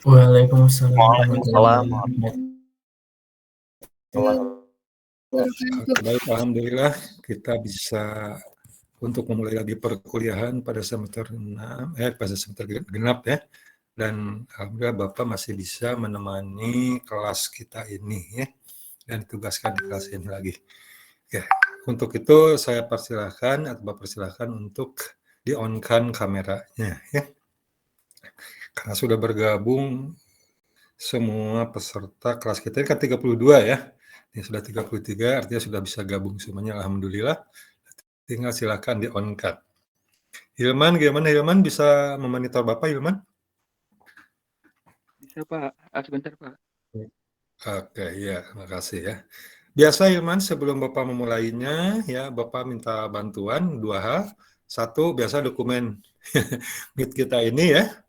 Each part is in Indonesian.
Waalaikumsalam warahmatullahi Waalaikumsalam wabarakatuh. warahmatullahi Oke, baik, alhamdulillah kita bisa untuk memulai lagi perkuliahan pada semester genap ya. Dan alhamdulillah Bapak masih bisa menemani kelas kita ini ya. Dan ditugaskan di kelas ini lagi. Ya, untuk itu saya persilahkan atau Bapak persilahkan untuk di-on-kan kameranya ya. Karena sudah bergabung semua peserta kelas kita ini kan 32 ya. Ini sudah 33, artinya sudah bisa gabung semuanya, alhamdulillah. Tinggal silakan di-on-kan. Hilman, gimana Hilman? Bisa memonitor Bapak, Hilman? Bisa Pak, sebentar Pak. Oke, ya, makasih ya. Biasa Hilman, sebelum Bapak memulainya, ya Bapak minta bantuan 2 hal. Satu, biasa dokumen Meet kita ini ya.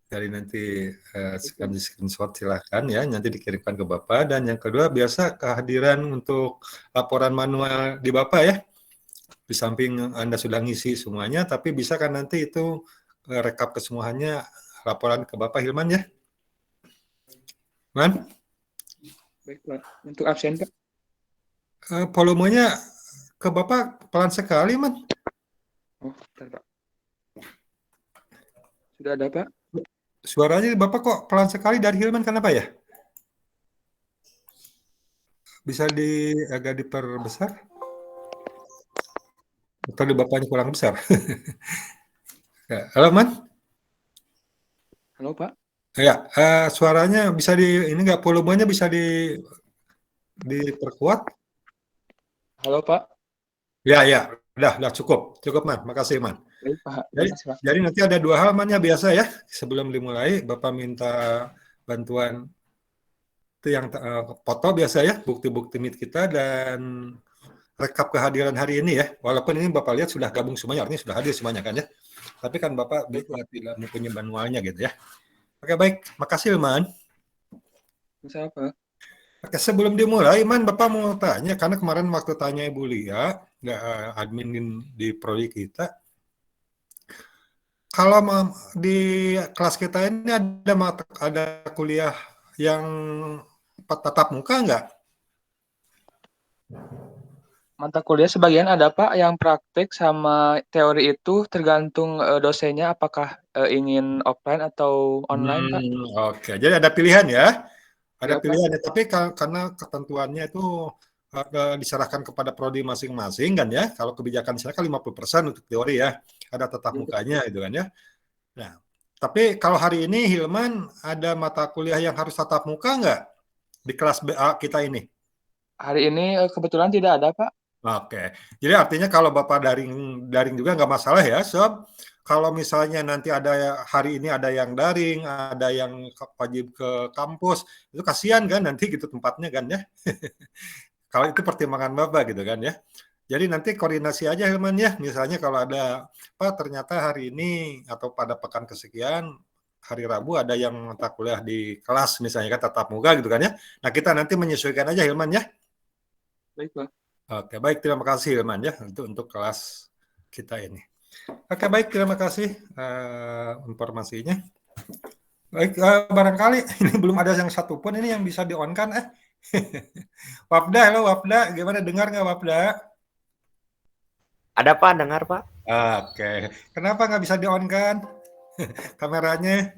Dari nanti di screenshot silahkan ya, nanti dikirimkan ke Bapak. Dan yang kedua, biasa kehadiran untuk laporan manual di Bapak ya. Di samping Anda sudah ngisi semuanya, tapi bisa kan nanti itu rekap kesemuanya, laporan ke Bapak Hilman ya. Man? Baik Pak, untuk absen Pak. Volumenya ke Bapak pelan sekali, Man. Oh, bentar Pak. Sudah ada Pak? Suaranya Bapak kok pelan sekali dari Hilman, kenapa ya? Bisa agak diperbesar? Atau di Bapaknya kurang besar? Ya, halo, Man? Halo Pak? Ya, suaranya bisa ini nggak, volumenya bisa diperkuat? Halo Pak? Ya, udah cukup, Man. Makasih, Man. Baik Pak. Jadi nanti ada 2 hal, Man, ya biasa ya. Sebelum dimulai, Bapak minta bantuan itu yang foto biasa ya, bukti-bukti Meet kita dan rekap kehadiran hari ini ya. Walaupun ini Bapak lihat sudah gabung semuanya, artinya sudah hadir semuanya kan ya. Tapi kan Bapak tidak mempunyai manualnya gitu ya. Oke, baik. Makasih, Man. Bisa Pak? Oke, sebelum dimulai, Man, Bapak mau tanya, karena kemarin waktu tanya Ibu Lia, admin di prodi kita, kalau di kelas kita ini ada kuliah yang tatap muka nggak? Mata kuliah sebagian ada Pak, yang praktik sama teori itu tergantung dosennya apakah ingin offline atau online Pak. Oke, jadi ada pilihan ya? Ada Ya, pilihan ya, tapi karena ketentuannya itu diserahkan kepada prodi masing-masing kan ya. Kalau kebijakan saya kan 50% untuk teori ya, ada tatap mukanya gitu kan ya. Nah, tapi kalau hari ini Hilman ada mata kuliah yang harus tatap muka nggak di kelas BA kita ini? Hari ini kebetulan tidak ada Pak. Oke, jadi artinya kalau Bapak daring juga nggak masalah ya, sob. Kalau misalnya nanti hari ini ada yang daring, ada yang wajib ke kampus, itu kasihan kan nanti gitu tempatnya kan ya. Kalau itu pertimbangan Bapak gitu kan ya. Jadi nanti koordinasi aja Hilman ya, misalnya kalau ada ternyata hari ini atau pada pekan kesekian hari Rabu ada yang mata kuliah di kelas misalnya kan tatap muka gitu kan ya. Nah kita nanti menyesuaikan aja Hilman ya. Baik Pak. Oke, baik, terima kasih Hilman ya untuk kelas kita ini. Oke, baik, terima kasih informasinya. Baik, barangkali ini belum ada yang satu pun ini yang bisa di-on-kan Wapda, halo Wapda, gimana, dengar nggak Wapda? Ada Pak, dengar Pak. Oke, kenapa nggak bisa di-on-kan kameranya?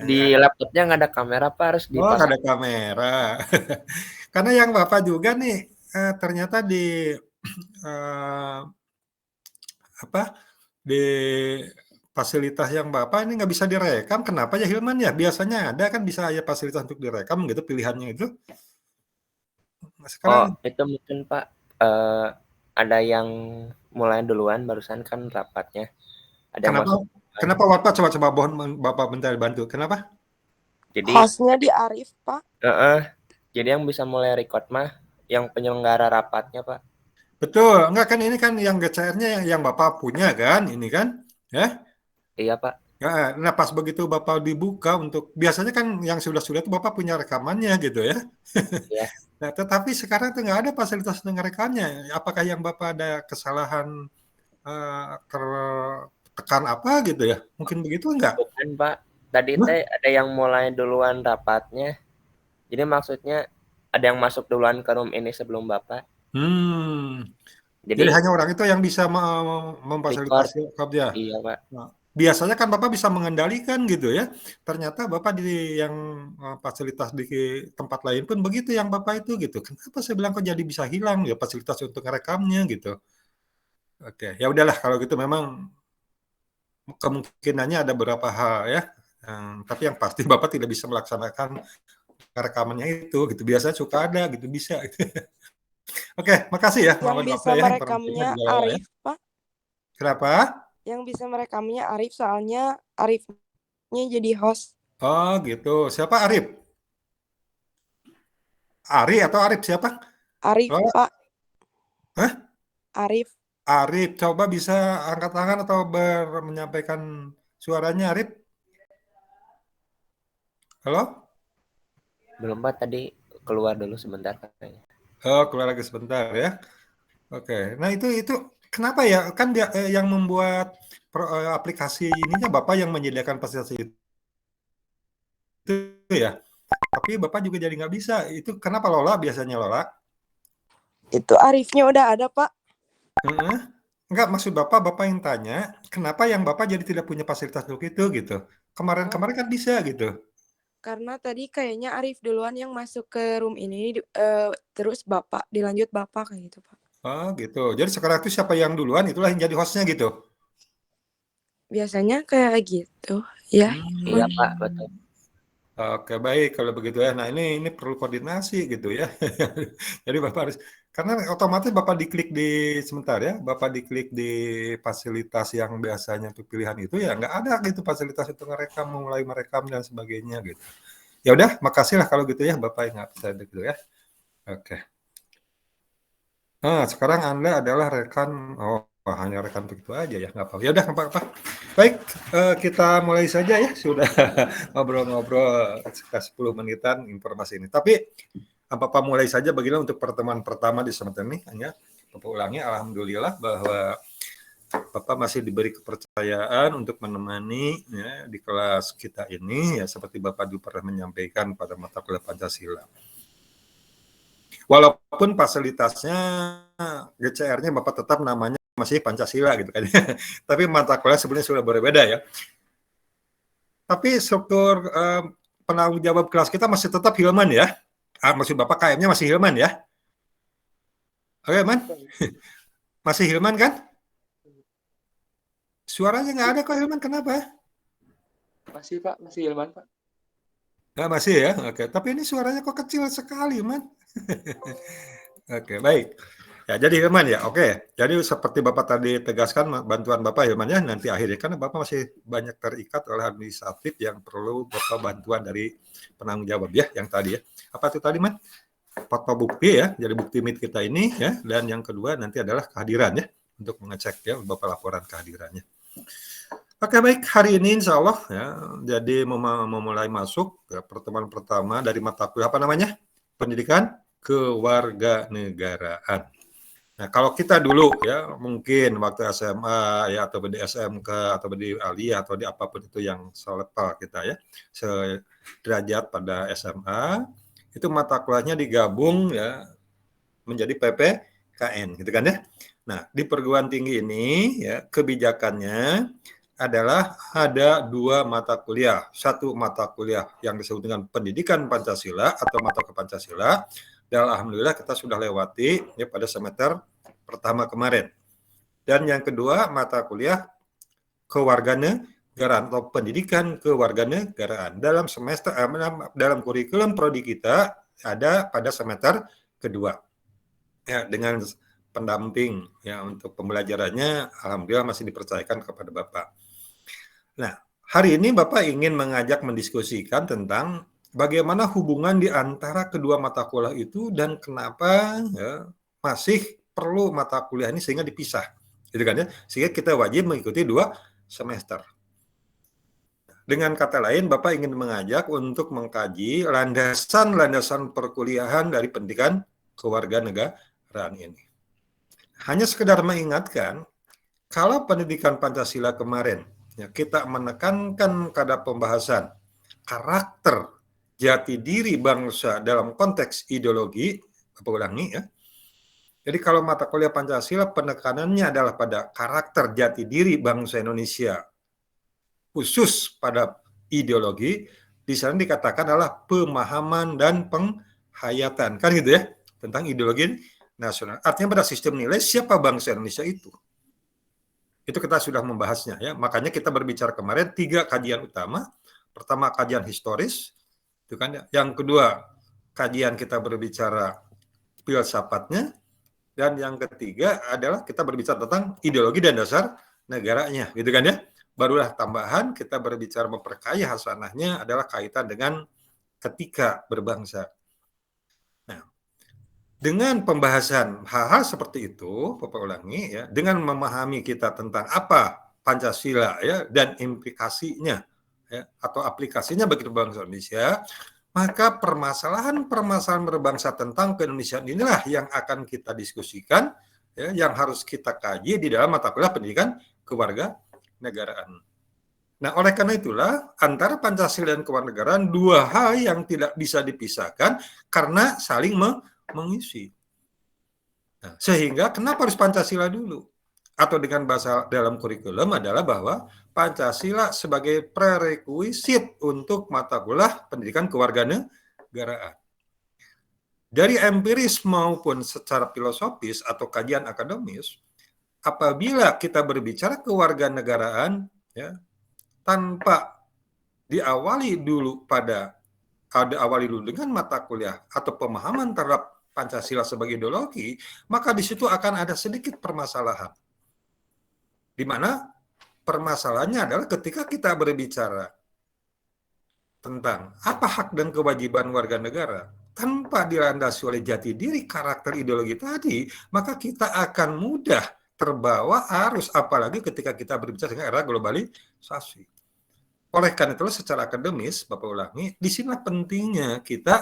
Di laptopnya nggak ada kamera Pak, harus dipasang. Oh, nggak ada kamera. Karena yang Bapak juga nih, ternyata di di fasilitas yang Bapak ini nggak bisa direkam. Kenapa ya Hilman ya? Biasanya ada kan bisa ya fasilitas untuk direkam gitu pilihannya itu. Sekarang, itu mungkin Pak ada yang mulai duluan barusan kan rapatnya. Ada kenapa Bapak coba mohon Bapak bentar bantu. Kenapa? Jadi hostnya di Arif Pak. Jadi yang bisa mulai record mah yang penyelenggara rapatnya Pak. Betul, enggak kan ini kan yang GCR-nya yang Bapak punya kan, ini kan, ya? Iya Pak. Nah pas begitu Bapak dibuka biasanya kan yang sudah itu Bapak punya rekamannya gitu ya. Iya. Nah, tetapi sekarang tuh nggak ada fasilitas ngerekamnya. Apakah yang Bapak ada kesalahan tertekan apa gitu ya? Mungkin begitu enggak? Bukan Pak. Tadi teh ada yang mulai duluan rapatnya. Jadi maksudnya ada yang masuk duluan ke room ini sebelum Bapak. Jadi Jadi hanya orang itu yang bisa record. memfasilitasi kerja. Iya, Pak. Nah, biasanya kan Bapak bisa mengendalikan gitu ya. Ternyata Bapak di yang fasilitas di tempat lain pun begitu yang Bapak itu gitu. Kenapa saya bilang kok jadi bisa hilang ya fasilitas untuk ngerekamnya gitu. Oke, ya udahlah kalau gitu memang kemungkinannya ada beberapa hal ya. Tapi yang pasti Bapak tidak bisa melaksanakan rekamannya itu gitu. Biasanya suka ada gitu bisa gitu. Oke, makasih ya. Yang bisa merekamnya Arif, Pak. Kenapa? Yang bisa merekamnya Arif, soalnya Arifnya jadi host. Oh gitu. Siapa Arif? Ari atau Arif siapa? Arif, Pak. Hah? Arif. Arif, coba bisa angkat tangan atau menyampaikan suaranya Arif? Halo? Belum, Pak, tadi keluar dulu sebentar katanya. Oh, keluar lagi sebentar ya. Oke. Nah, itu kenapa ya? Kan dia yang membuat aplikasi ininya Bapak yang menyediakan fasilitas itu ya. Tapi Bapak juga jadi nggak bisa. Itu kenapa Lola biasanya Lola? Itu Arifnya udah ada, Pak. Enggak, maksud Bapak yang tanya, kenapa yang Bapak jadi tidak punya fasilitas untuk itu gitu. Kemarin-kemarin kan bisa gitu. Karena tadi kayaknya Arif duluan yang masuk ke room ini, terus dilanjut Bapak kayak gitu, Pak. Oh gitu. Jadi sekarang itu siapa yang duluan, itulah yang jadi hostnya gitu? Biasanya kayak gitu, ya. Iya, Pak, betul. Oke, baik kalau begitu ya. Nah, ini perlu koordinasi gitu ya. Jadi Bapak harus, karena otomatis Bapak diklik sebentar ya, Bapak diklik di fasilitas yang biasanya untuk pilihan itu ya nggak ada gitu fasilitas untuk merekam, mulai merekam dan sebagainya gitu. Ya udah, makasih lah kalau gitu ya, Bapak nggak bisa gitu ya. Oke. Nah, sekarang Anda adalah rekan, hanya rekan begitu aja ya, nggak apa-apa. Ya udah, nggak apa-apa. Baik, kita mulai saja ya, sudah ngobrol-ngobrol sekitar 10 menitan informasi ini. Tapi, apa-apa mulai saja begini untuk pertemuan pertama di semester ini, hanya Bapak ulangi, alhamdulillah bahwa Bapak masih diberi kepercayaan untuk menemani ya, di kelas kita ini, ya seperti Bapak dulu pernah menyampaikan pada mata kuliah Pancasila. Walaupun fasilitasnya GCR-nya Bapak tetap namanya masih Pancasila gitu kan. Tapi mata kuliah sebenarnya sudah berbeda ya. Tapi struktur penanggung jawab kelas kita masih tetap Hilman ya. Maksud Bapak KM-nya masih Hilman ya. Oke, Man? Masih Hilman kan? Suaranya nggak ada kok Hilman, kenapa? Masih, Pak. Masih Hilman, Pak. Nggak masih ya? Oke. Tapi ini suaranya kok kecil sekali, Man. Oke, baik. Ya, jadi Hilman ya, oke. Jadi seperti Bapak tadi tegaskan, bantuan Bapak Hilman ya, nanti akhirnya kan Bapak masih banyak terikat oleh administratif yang perlu Bapak bantuan dari penanggung jawab ya, yang tadi ya. Apa itu tadi, Man? Foto bukti ya, jadi bukti meet kita ini ya, dan yang kedua nanti adalah kehadiran ya, untuk mengecek ya, Bapak laporan kehadirannya. Oke, baik, hari ini insya Allah ya, jadi memulai masuk ya, pertemuan pertama dari mata kuliah apa namanya? Pendidikan Kewarganegaraan. Nah, kalau kita dulu ya mungkin waktu SMA ya atau di SMK atau di aliyah atau di apapun itu yang selevel kita ya, sederajat pada SMA, itu mata kuliahnya digabung ya menjadi PPKN gitu kan ya. Nah, di perguruan tinggi ini ya kebijakannya adalah ada 2 mata kuliah. Satu mata kuliah yang disebut dengan Pendidikan Pancasila atau mata kuliah Pancasila. Dan alhamdulillah kita sudah lewati ya pada semester pertama kemarin. Dan yang kedua mata kuliah Kewarganegaraan atau Pendidikan Kewarganegaraan. Dalam semester dalam kurikulum prodi kita ada pada semester kedua. Ya, dengan pendamping ya untuk pembelajarannya alhamdulillah masih dipercayakan kepada Bapak. Nah, hari ini Bapak ingin mengajak mendiskusikan tentang bagaimana hubungan di antara kedua mata kuliah itu dan kenapa ya, masih perlu mata kuliah ini sehingga dipisah, gitu kan ya? Sehingga kita wajib mengikuti 2 semester. Dengan kata lain, Bapak ingin mengajak untuk mengkaji landasan-landasan perkuliahan dari pendidikan kewarganegaraan ini. Hanya sekedar mengingatkan, kalau pendidikan Pancasila kemarin ya, kita menekankan pada pembahasan karakter jati diri bangsa dalam konteks ideologi, apa ulangi ya. Jadi kalau mata kuliah Pancasila penekanannya adalah pada karakter jati diri bangsa Indonesia, khusus pada ideologi, di sana dikatakan adalah pemahaman dan penghayatan, kan gitu ya, tentang ideologi nasional. Artinya pada sistem nilai siapa bangsa Indonesia itu. Itu kita sudah membahasnya ya. Makanya kita berbicara kemarin 3 kajian utama. Pertama kajian historis, itu kan ya. Yang kedua kajian kita berbicara filsafatnya, dan yang ketiga adalah kita berbicara tentang ideologi dan dasar negaranya, gitu kan ya. Barulah tambahan kita berbicara memperkaya hasanahnya adalah kaitan dengan ketika berbangsa. Nah, dengan pembahasan hal-hal seperti itu, Bapak ulangi ya, dengan memahami kita tentang apa Pancasila ya dan implikasinya ya, atau aplikasinya bagi bangsa Indonesia, maka permasalahan-permasalahan berbangsa tentang keindonesiaan inilah yang akan kita diskusikan, ya, yang harus kita kaji di dalam mata kuliah pendidikan kewarganegaraan. Nah, oleh karena itulah antara Pancasila dan kewarganegaraan 2 hal yang tidak bisa dipisahkan karena saling mengisi. Nah, sehingga kenapa harus Pancasila dulu? Atau dengan bahasa dalam kurikulum adalah bahwa Pancasila sebagai prerequisite untuk mata kuliah pendidikan kewarganegaraan. Dari empiris maupun secara filosofis atau kajian akademis, apabila kita berbicara kewarganegaraan ya, tanpa diawali dulu dengan mata kuliah atau pemahaman terhadap Pancasila sebagai ideologi, maka di situ akan ada sedikit permasalahan. Di mana permasalahannya adalah ketika kita berbicara tentang apa hak dan kewajiban warga negara tanpa dilandasi oleh jati diri karakter ideologi tadi, maka kita akan mudah terbawa arus, apalagi ketika kita berbicara dengan era globalisasi. Oleh karena itu secara akademis, Bapak ulangi, di sini pentingnya kita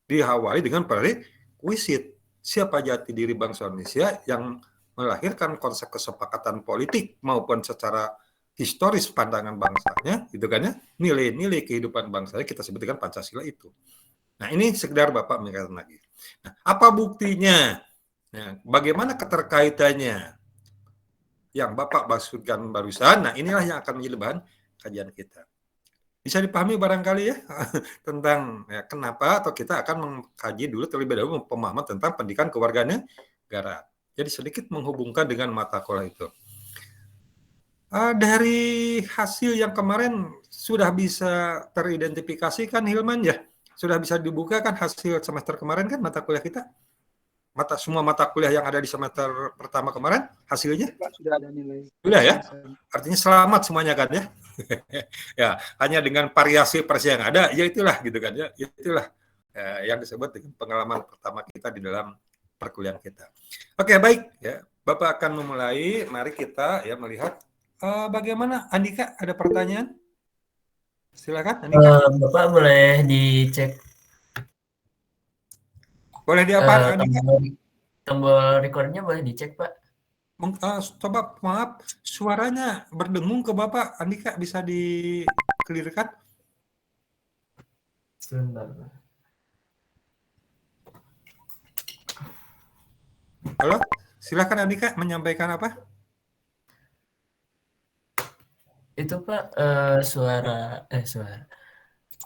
diawali dengan prerequisite. Siapa jati diri bangsa Indonesia yang melahirkan konsep kesepakatan politik maupun secara historis pandangan bangsanya, gitu kan ya, nilai-nilai kehidupan bangsanya kita sebutkan Pancasila itu. Nah, ini sekedar Bapak mengingatkan lagi. Nah, apa buktinya? Nah, bagaimana keterkaitannya yang Bapak maksudkan barusan? Nah, inilah yang akan menjadi bahan kajian kita. Bisa dipahami barangkali ya tentang ya, kenapa atau kita akan mengkaji dulu terlebih dahulu pemahaman tentang pendidikan kewarganegaraan. Jadi sedikit menghubungkan dengan mata kuliah itu. Dari hasil yang kemarin sudah bisa teridentifikasi kan Hilman ya? Sudah bisa dibuka kan hasil semester kemarin kan mata kuliah kita? Semua mata kuliah yang ada di semester pertama kemarin hasilnya? Sudah ada nilai. Sudah ya? Artinya selamat semuanya kan ya? Ya, hanya dengan variasi versi yang ada, ya itulah gitu kan ya. Itulah yang disebut dengan pengalaman pertama kita di dalam perkuliahan kita. Oke, baik ya. Bapak akan memulai. Mari kita ya melihat bagaimana. Andika, ada pertanyaan? Silakan Andika. Bapak boleh dicek. Boleh diapa? Tombol recordnya boleh dicek, Pak. Coba maaf, suaranya berdengung ke Bapak. Andika bisa dikelirkan? Sebentar. Halo, silakan Andika menyampaikan apa? Itu Pak, suara.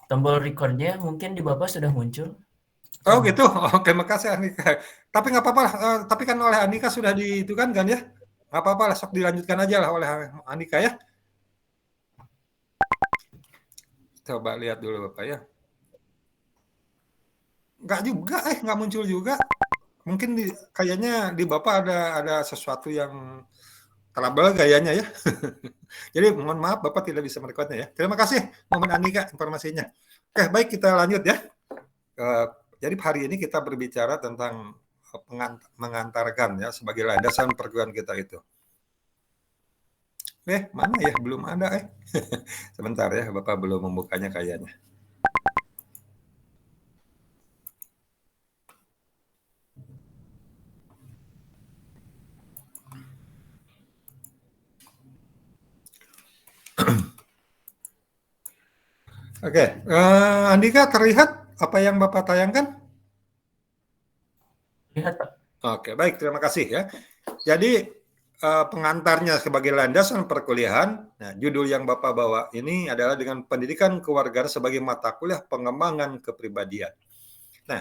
Tombol recordnya mungkin di Bapak sudah muncul. Oh gitu, oke, makasih Andika. Tapi nggak apa-apa lah, tapi kan oleh Andika sudah itu kan ya? Nggak apa-apa lah, sok dilanjutkan aja lah oleh Andika ya. Coba lihat dulu Bapak ya. Nggak muncul juga. Mungkin kayaknya di Bapak ada sesuatu yang trouble kayaknya ya. Jadi mohon maaf Bapak tidak bisa merekodnya ya. Terima kasih Momen Andika informasinya. Oke, baik kita lanjut ya. Jadi hari ini kita berbicara tentang mengantarkan ya sebagai landasan perguruan kita itu. Mana ya? Belum ada Sebentar ya, Bapak belum membukanya kayaknya. Oke, Andika, terlihat apa yang Bapak tayangkan? Lihat Pak. Oke, baik, terima kasih ya. Jadi pengantarnya sebagai landasan perkuliahan, nah, judul yang Bapak bawa ini adalah dengan pendidikan kewarganegaraan sebagai mata kuliah pengembangan kepribadian. Nah,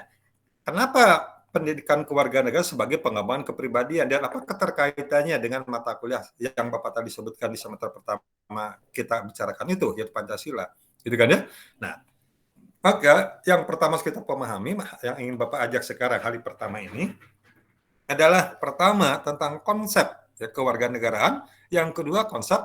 kenapa pendidikan kewarganegaraan sebagai pengembangan kepribadian dan apa keterkaitannya dengan mata kuliah yang Bapak tadi sebutkan di semester pertama kita bicarakan itu, yaitu Pancasila, gitu kan ya? Nah, maka yang pertama kita pahami, yang ingin Bapak ajak sekarang hari pertama ini adalah pertama tentang konsep ya, kewarganegaraan, yang kedua konsep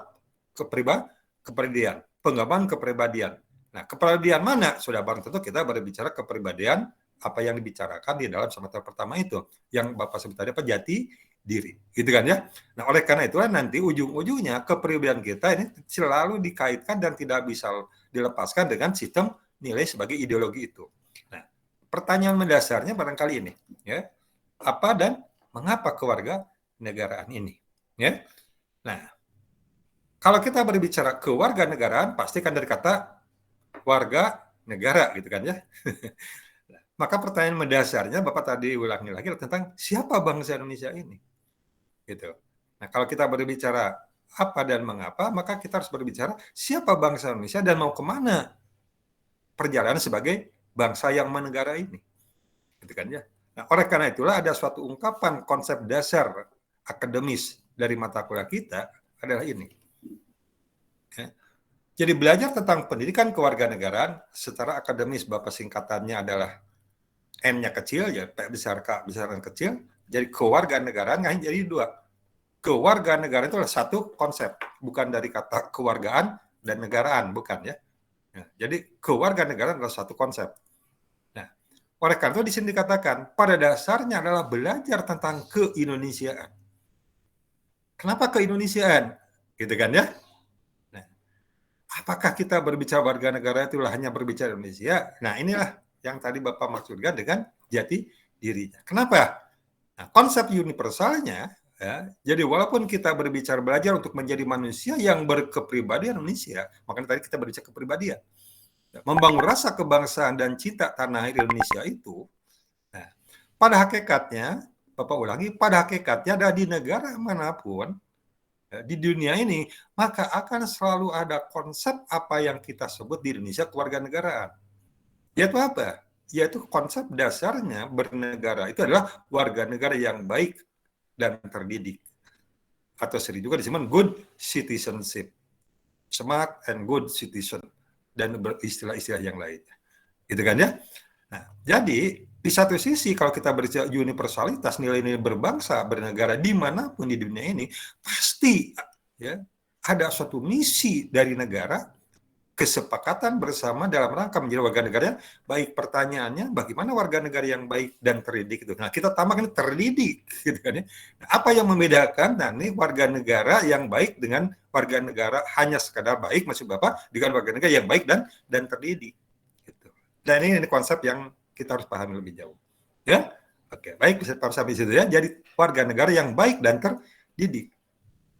kepribadian, pengembangan kepribadian. Nah, kepribadian mana? Sudah barang tentu kita berbicara kepribadian apa yang dibicarakan di dalam semester pertama itu, yang Bapak sebut tadi apa, jati diri, gitu kan ya. Nah, oleh karena itulah nanti ujung-ujungnya kepribadian kita ini selalu dikaitkan dan tidak bisa dilepaskan dengan sistem nilai sebagai ideologi itu. Nah, pertanyaan mendasarnya barangkali ini, ya, apa dan mengapa kewarganegaraan ini, ya. Nah, kalau kita berbicara kewarganegaraan, pasti kan dari kata warga negara, gitu kan ya. Maka pertanyaan mendasarnya Bapak tadi ulangi lagi tentang siapa bangsa Indonesia ini, gitu. Nah, kalau kita berbicara apa dan mengapa, maka kita harus berbicara siapa bangsa Indonesia dan mau kemana perjalanan sebagai bangsa yang menegara ini, gitu kan ya. Nah, oleh karena itulah ada suatu ungkapan konsep dasar akademis dari mata kuliah kita adalah ini. Ya. Jadi belajar tentang pendidikan kewarganegaraan secara akademis, Bapak singkatannya adalah N-nya kecil, ya P besar, K besar dan kecil. Jadi kewarganegaraan hanya jadi dua. Kewarganegaraan itu adalah satu konsep, bukan dari kata kewargaan dan negaraan, bukan ya. Nah, jadi kewarganegaraan adalah satu konsep. Nah, oleh karena itu di sini dikatakan pada dasarnya adalah belajar tentang keindonesiaan. Kenapa keindonesiaan? Gitu kan ya? Nah, apakah kita berbicara warga negara itu hanya berbicara Indonesia? Nah, inilah yang tadi Bapak maksudkan dengan jati dirinya. Kenapa? Nah, konsep universalnya, ya, jadi walaupun kita berbicara belajar untuk menjadi manusia yang berkepribadian Indonesia, makanya tadi kita berbicara kepribadian, membangun rasa kebangsaan dan cinta tanah air Indonesia itu, nah, pada hakikatnya, Bapak ulangi, pada hakikatnya ada di negara manapun, di dunia ini, maka akan selalu ada konsep apa yang kita sebut di Indonesia kewarganegaraan. Yaitu apa? Yaitu konsep dasarnya bernegara itu adalah warga negara yang baik dan terdidik. Atau sering juga disebut good citizenship. Smart and good citizen. Dan beristilah-istilah yang lainnya. Gitu kan ya? Nah, jadi di satu sisi kalau kita berbicara universalitas, nilai-nilai berbangsa, bernegara dimanapun di dunia ini, pasti ya ada suatu misi dari negara, kesepakatan bersama dalam rangka menjadi warga negara yang baik. Pertanyaannya, bagaimana warga negara yang baik dan terdidik itu? Nah, kita tambahkan terdidik, gitu kan ya. Nah, apa yang membedakan nanti warga negara yang baik dengan warga negara hanya sekadar baik, maksud Bapak, dengan warga negara yang baik dan terdidik. Gitu. Dan ini konsep yang kita harus pahami lebih jauh. Ya, oke, baik, bisa paham sampai situ ya. Jadi warga negara yang baik dan terdidik.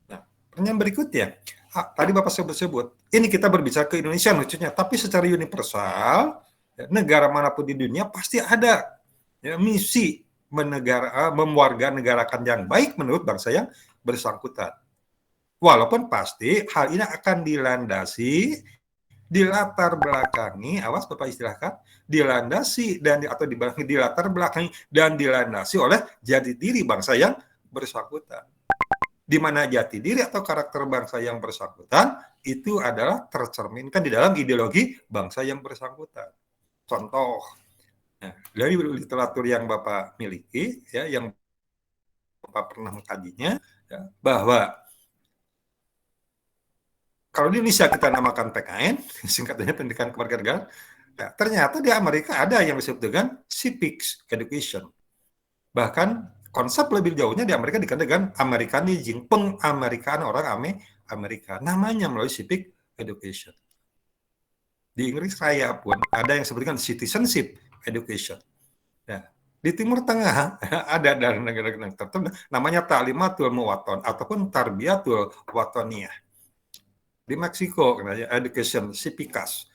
Nah, pertanyaan berikutnya. Tadi Bapak sebut-sebut, ini kita berbicara ke Indonesia maksudnya, tapi secara universal, ya, negara manapun di dunia pasti ada ya, misi mewarga negarakan yang baik menurut bangsa yang bersangkutan. Walaupun pasti hal ini akan dilandasi, dilatar belakangi, awas Bapak istilahkan, dilandasi dan atau dilatar belakangi dan dilandasi oleh jati diri bangsa yang bersangkutan. Di mana jati diri atau karakter bangsa yang bersangkutan itu adalah tercerminkan di dalam ideologi bangsa yang bersangkutan. Contoh, nah, dari literatur yang Bapak miliki, ya, yang Bapak pernah mengkajinya, ya, bahwa kalau di Indonesia kita namakan PKN, singkatannya Pendidikan Kewarganegaraan, ya, ternyata di Amerika ada yang disebut dengan civics education. Bahkan konsep lebih jauhnya di Amerika dikenal dengan Americanizing, pengamerikaan orang Amerika, namanya melalui civic education. Di Inggris Raya pun ada yang disebutkan citizenship education. Ya. Di Timur Tengah ada dari negara-negara tertentu namanya Ta'limatul Muwaton ataupun Tarbiyatul Watoniyah. Di Meksiko education civicas.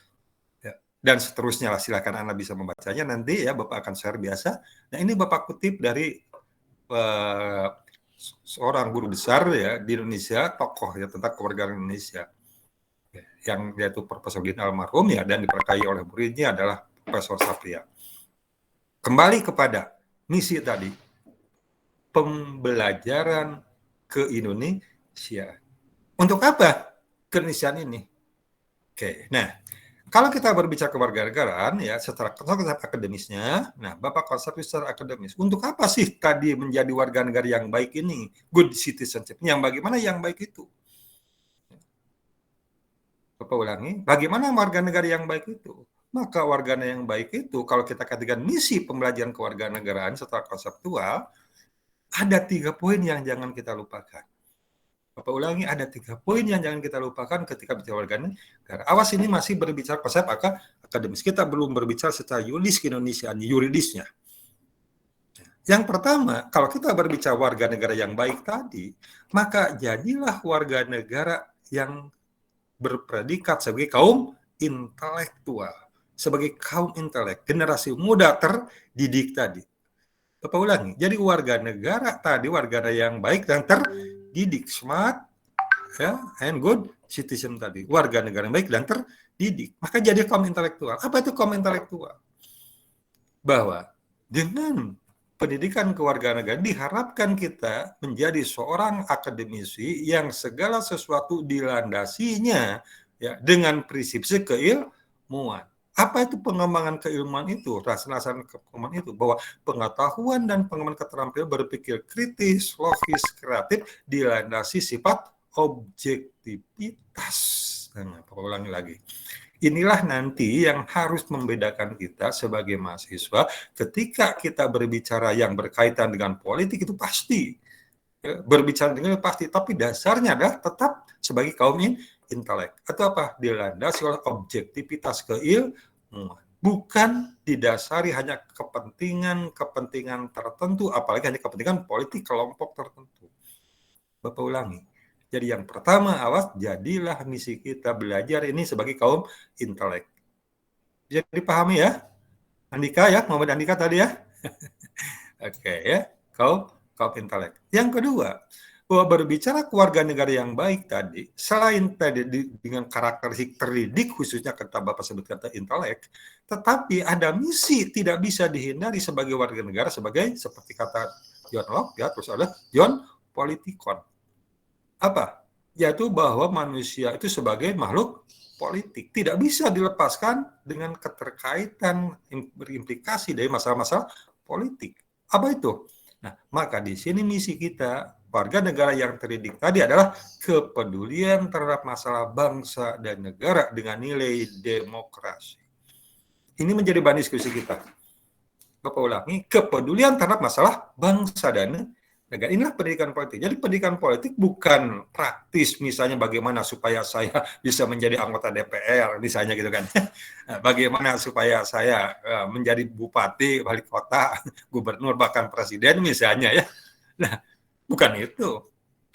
Ya. dan seterusnya lah, silakan Anda bisa membacanya nanti ya, Bapak akan share biasa. Nah, ini Bapak kutip dari seorang guru besar ya di Indonesia, tokoh ya tentang kewarganegaraan Indonesia, yang yaitu Profesor Gin almarhum ya, dan dipercayai oleh muridnya adalah Profesor Sapria. Kembali kepada misi tadi, pembelajaran ke Indonesia. Untuk apa keindonesiaan ini? Oke, nah kalau kita berbicara kewarganegaraan ya secara konsep akademisnya, nah Bapak konsep secara akademis. Untuk apa sih tadi menjadi warga negara yang baik ini? Good citizenship. Yang bagaimana yang baik itu? Bapak ulangi, bagaimana warga negara yang baik itu? Maka warga negara yang baik itu, kalau kita katakan misi pembelajaran kewarganegaraan secara konseptual, ada 3 poin yang jangan kita lupakan. Bapak ulangi, ada 3 poin yang jangan kita lupakan ketika bicara warga negara. Awas, ini masih berbicara konsep akademis. Kita belum berbicara secara yuridisnya. Yang pertama, kalau kita berbicara warga negara yang baik tadi, maka jadilah warga negara yang berpredikat sebagai kaum intelektual. Sebagai kaum intelek, generasi muda terdidik tadi. Bapak ulangi, jadi warga negara tadi, warga negara yang baik dan terdidik, smart, ya, and good citizen tadi. Warga negara yang baik dan terdidik. Maka jadi kaum intelektual. Apa itu kaum intelektual? Bahwa dengan pendidikan kewarganegaraan diharapkan kita menjadi seorang akademisi yang segala sesuatu dilandasinya ya dengan prinsip keilmuan. Apa itu pengembangan keilmuan itu? Rasa-rasa keilmuan itu bahwa pengetahuan dan pengembangan keterampilan berpikir kritis, logis, kreatif dilandasi sifat objektivitas. Nah, ulangi lagi. Inilah nanti yang harus membedakan kita sebagai mahasiswa ketika kita berbicara yang berkaitan dengan politik itu pasti. Ya, berbicara dengan pasti, tapi dasarnya adalah tetap sebagai kaum intelek. Atau apa? Dilandasi oleh objektivitas keilmuan. Bukan didasari hanya kepentingan tertentu, apalagi hanya kepentingan politik kelompok tertentu. Bapak ulangi. Jadi yang pertama, awas, jadilah misi kita belajar ini sebagai kaum intelek. Jadi dipahami ya? Andika ya, Muhammad Andika tadi ya? Oke ya, kaum intelek. Yang kedua, bahwa berbicara keluarga negara yang baik tadi, selain tadi dengan karakteristik terdidik, khususnya kata Bapak sebut kata intelek, tetapi ada misi tidak bisa dihindari sebagai warga negara, sebagai seperti kata John Locke ya, terus ada John Politikon. Apa? Yaitu bahwa manusia itu sebagai makhluk politik. Tidak bisa dilepaskan dengan keterkaitan berimplikasi dari masalah-masalah politik. Apa itu? Nah, maka di sini misi kita, warga negara yang terdidik tadi adalah kepedulian terhadap masalah bangsa dan negara dengan nilai demokrasi. Ini menjadi bahan diskusi kita. Bapak ulangi, kepedulian terhadap masalah bangsa dan negara. Inilah pendidikan politik. Jadi pendidikan politik bukan praktis, misalnya bagaimana supaya saya bisa menjadi anggota DPR, misalnya gitu kan. Bagaimana supaya saya menjadi bupati, wali kota, gubernur, bahkan presiden misalnya ya. Nah, bukan itu.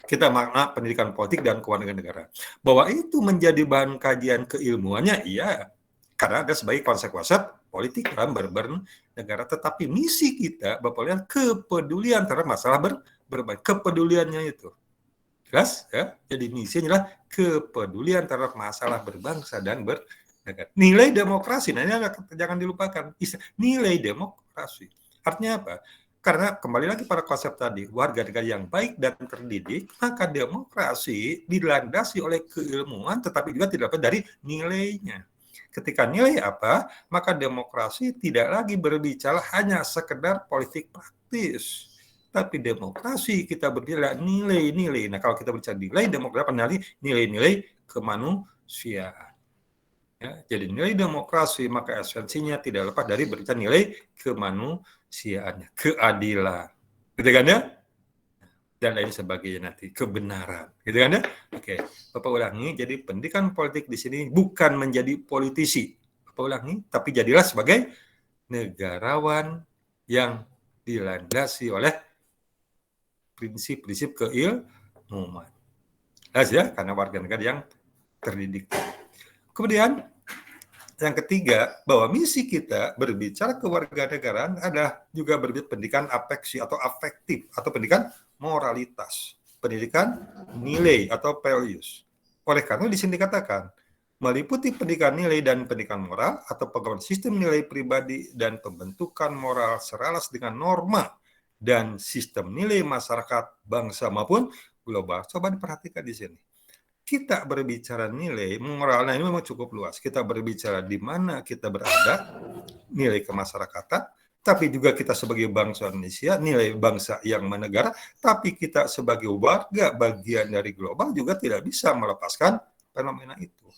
Kita makna pendidikan politik dan kewarganegaraan. Bahwa itu menjadi bahan kajian keilmuannya, iya. Karena ada sebagai konsekuensi politik dalam bernegara, tetapi misi kita, Bapak lihat, kepedulian terhadap masalah berbagi, kepeduliannya itu. Jelas ya? Jadi misinya adalah kepedulian terhadap masalah berbangsa dan bernegara. Nilai demokrasi, nah ini jangan dilupakan. Nilai demokrasi. Artinya apa? Karena kembali lagi pada konsep tadi, warga negara yang baik dan terdidik, maka demokrasi dilandasi oleh keilmuan, tetapi juga tidak dapat dari nilainya. Ketika nilai apa, maka demokrasi tidak lagi berbicara hanya sekedar politik praktis. Tapi demokrasi kita berbicara nilai-nilai. Nah, kalau kita bicara nilai, demokrasi nilai-nilai kemanusiaan. Ya, jadi nilai demokrasi, maka esensinya tidak lepas dari berbicara nilai kemanusiaan, keadilan. Gitu kan ya? Dan lain sebagainya nanti, kebenaran, gitu kan ya? Oke, Bapak ulangi, jadi pendidikan politik di sini bukan menjadi politisi, Bapak ulangi, tapi jadilah sebagai negarawan yang dilandasi oleh prinsip-prinsip keilmuan. Jelas ya, karena warga negara yang terdidik. Kemudian Yang ketiga, bahwa misi kita berbicara kewarganegaraan adalah juga pendidikan afeksi atau afektif, atau pendidikan moralitas, pendidikan nilai atau values. Oleh karena di sini dikatakan, meliputi pendidikan nilai dan pendidikan moral atau pengembangan sistem nilai pribadi dan pembentukan moral selaras dengan norma dan sistem nilai masyarakat, bangsa maupun global. Coba diperhatikan di sini. Kita berbicara nilai moral, nah ini memang cukup luas. Kita berbicara di mana kita berada, nilai kemasyarakatan, tapi juga kita sebagai bangsa Indonesia, nilai bangsa yang menegara, tapi kita sebagai warga bagian dari global juga tidak bisa melepaskan fenomena itu.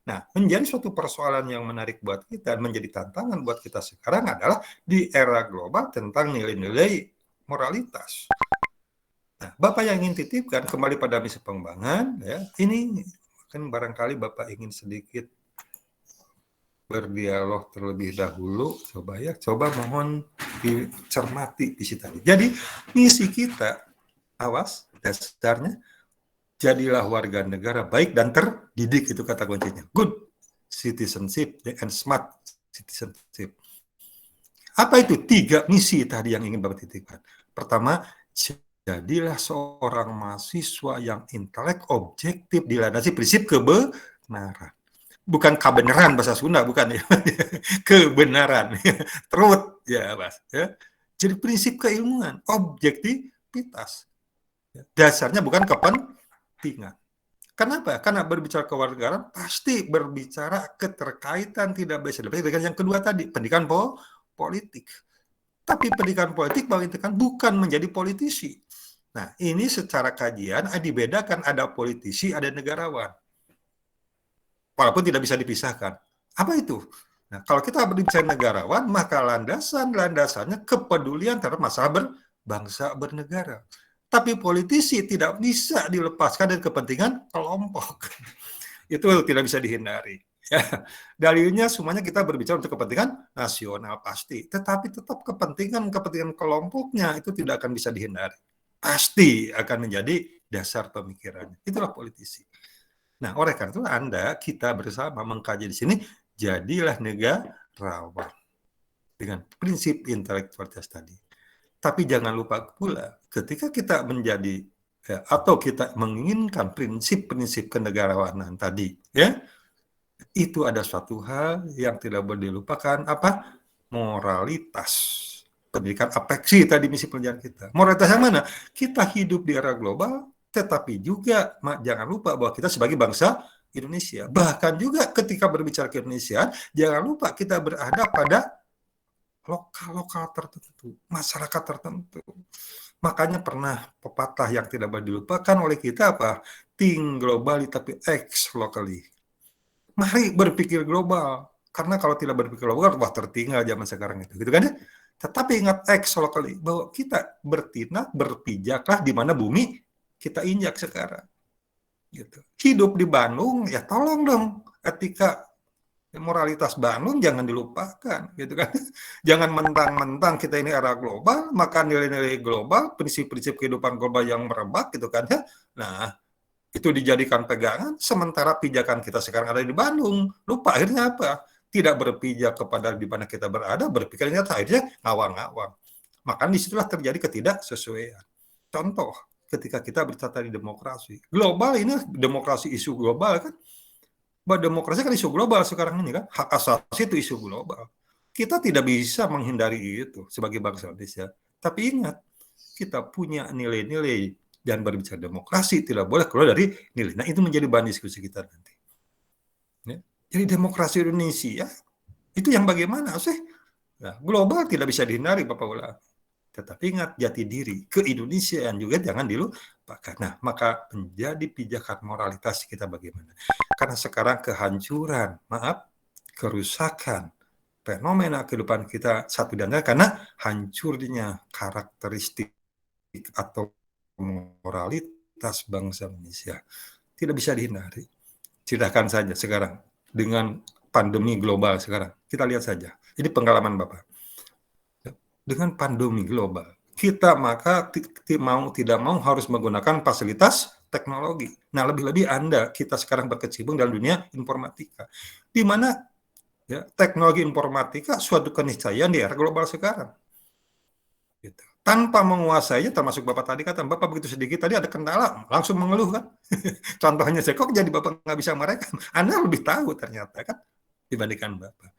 Nah, menjadi suatu persoalan yang menarik buat kita, menjadi tantangan buat kita sekarang adalah di era global tentang nilai-nilai moralitas. Nah, Bapak yang ingin titipkan kembali pada misi pengembangan, ya, ini kan barangkali Bapak ingin sedikit berdialog terlebih dahulu, coba mohon dicermati visi tadi. Jadi misi kita, awas, dasarnya jadilah warga negara baik dan terdidik, itu kata kuncinya. Good citizenship and smart citizenship. Apa itu 3 misi tadi yang ingin Bapak titipkan? Pertama, jadilah seorang mahasiswa yang intelek objektif dilandasi prinsip kebenaran. Bukan kebenaran bahasa Sunda, bukan ya. Kebenaran. Truth ya, Mas. Ya. Jadi prinsip keilmuan, objektivitas. Dasarnya bukan kepentingan. Kenapa? Karena berbicara kewarganegaraan pasti berbicara keterkaitan tidak bisa dengan yang kedua tadi, pendidikan politik. Tapi pendidikan politik bukan menjadi politisi. Nah, ini secara kajian dibedakan, ada politisi, ada negarawan. Walaupun tidak bisa dipisahkan. Apa itu? Nah, kalau kita berbicara negarawan, maka landasannya kepedulian terhadap masalah berbangsa, bernegara. Tapi politisi tidak bisa dilepaskan dari kepentingan kelompok. Itu tidak bisa dihindari. Ya. Dalilnya semuanya kita berbicara untuk kepentingan nasional pasti. Tetapi tetap kepentingan kelompoknya itu tidak akan bisa dihindari. Pasti akan menjadi dasar pemikirannya. Itulah politisi. Nah, oleh karena itu kita bersama mengkaji di sini, jadilah negarawan dengan prinsip intelektualitas tadi. Tapi jangan lupa pula, ketika kita menjadi atau kita menginginkan prinsip-prinsip kenegarawanan tadi, ya, itu ada suatu hal yang tidak boleh dilupakan, apa? Moralitas. Pendidikan afeksi tadi misi pelajaran kita. Moralitas yang mana? Kita hidup di era global, tetapi juga jangan lupa bahwa kita sebagai bangsa Indonesia. Bahkan juga ketika berbicara ke Indonesia, jangan lupa kita berada pada lokal tertentu, masyarakat tertentu. Makanya pernah pepatah yang tidak boleh dilupakan oleh kita apa? Think globally tapi act locally. Mari berpikir global. Karena kalau tidak berpikir global, wah tertinggal zaman sekarang itu. Gitu kan ya? Tetapi ingat act locally, bahwa kita bertindak, berpijaklah di mana bumi kita injak sekarang. Gitu. Hidup di Bandung, ya tolong dong etika moralitas Bandung jangan dilupakan, gitu kan? Jangan mentang-mentang kita ini era global, maka nilai-nilai global, prinsip-prinsip kehidupan global yang merebak, gitu kan ya? Nah, itu dijadikan pegangan, sementara pijakan kita sekarang ada di Bandung. Lupa akhirnya apa? Tidak berpijak kepada di mana kita berada, berpikirnya akhirnya ngawang-ngawang. Maka disitulah terjadi ketidaksesuaian. Contoh, ketika kita berbicara di demokrasi. Global ini demokrasi isu global kan. Bahwa demokrasi kan isu global sekarang ini kan. Hak asasi itu isu global. Kita tidak bisa menghindari itu sebagai bangsa Indonesia. Tapi ingat, kita punya nilai-nilai dan berbicara demokrasi tidak boleh keluar dari nilai. Nah, itu menjadi bahan diskusi kita nanti. Ya. Jadi demokrasi Indonesia itu yang bagaimana sih? Nah, global tidak bisa dihindari, Bapak Ula. Tetapi ingat, jati diri ke-Indonesiaan juga jangan dilupakan. Nah, maka menjadi pijakan moralitas kita bagaimana? Karena sekarang kehancuran, kerusakan, fenomena kehidupan kita satu dan lain karena hancurnya karakteristik atau moralitas bangsa Indonesia. Tidak bisa dihindari. Silakan saja sekarang dengan pandemi global sekarang. Kita lihat saja. Ini pengalaman Bapak. Dengan pandemi global, kita maka mau tidak mau harus menggunakan fasilitas teknologi. Nah, lebih-lebih kita sekarang berkecimpung dalam dunia informatika, di mana ya, teknologi informatika suatu keniscayaan di era global sekarang. Gitu. Tanpa menguasainya, termasuk Bapak tadi kata, Bapak begitu sedikit tadi ada kendala, langsung mengeluh kan. Contohnya saya, kok jadi Bapak nggak bisa merekam? Anda lebih tahu ternyata kan dibandingkan Bapak.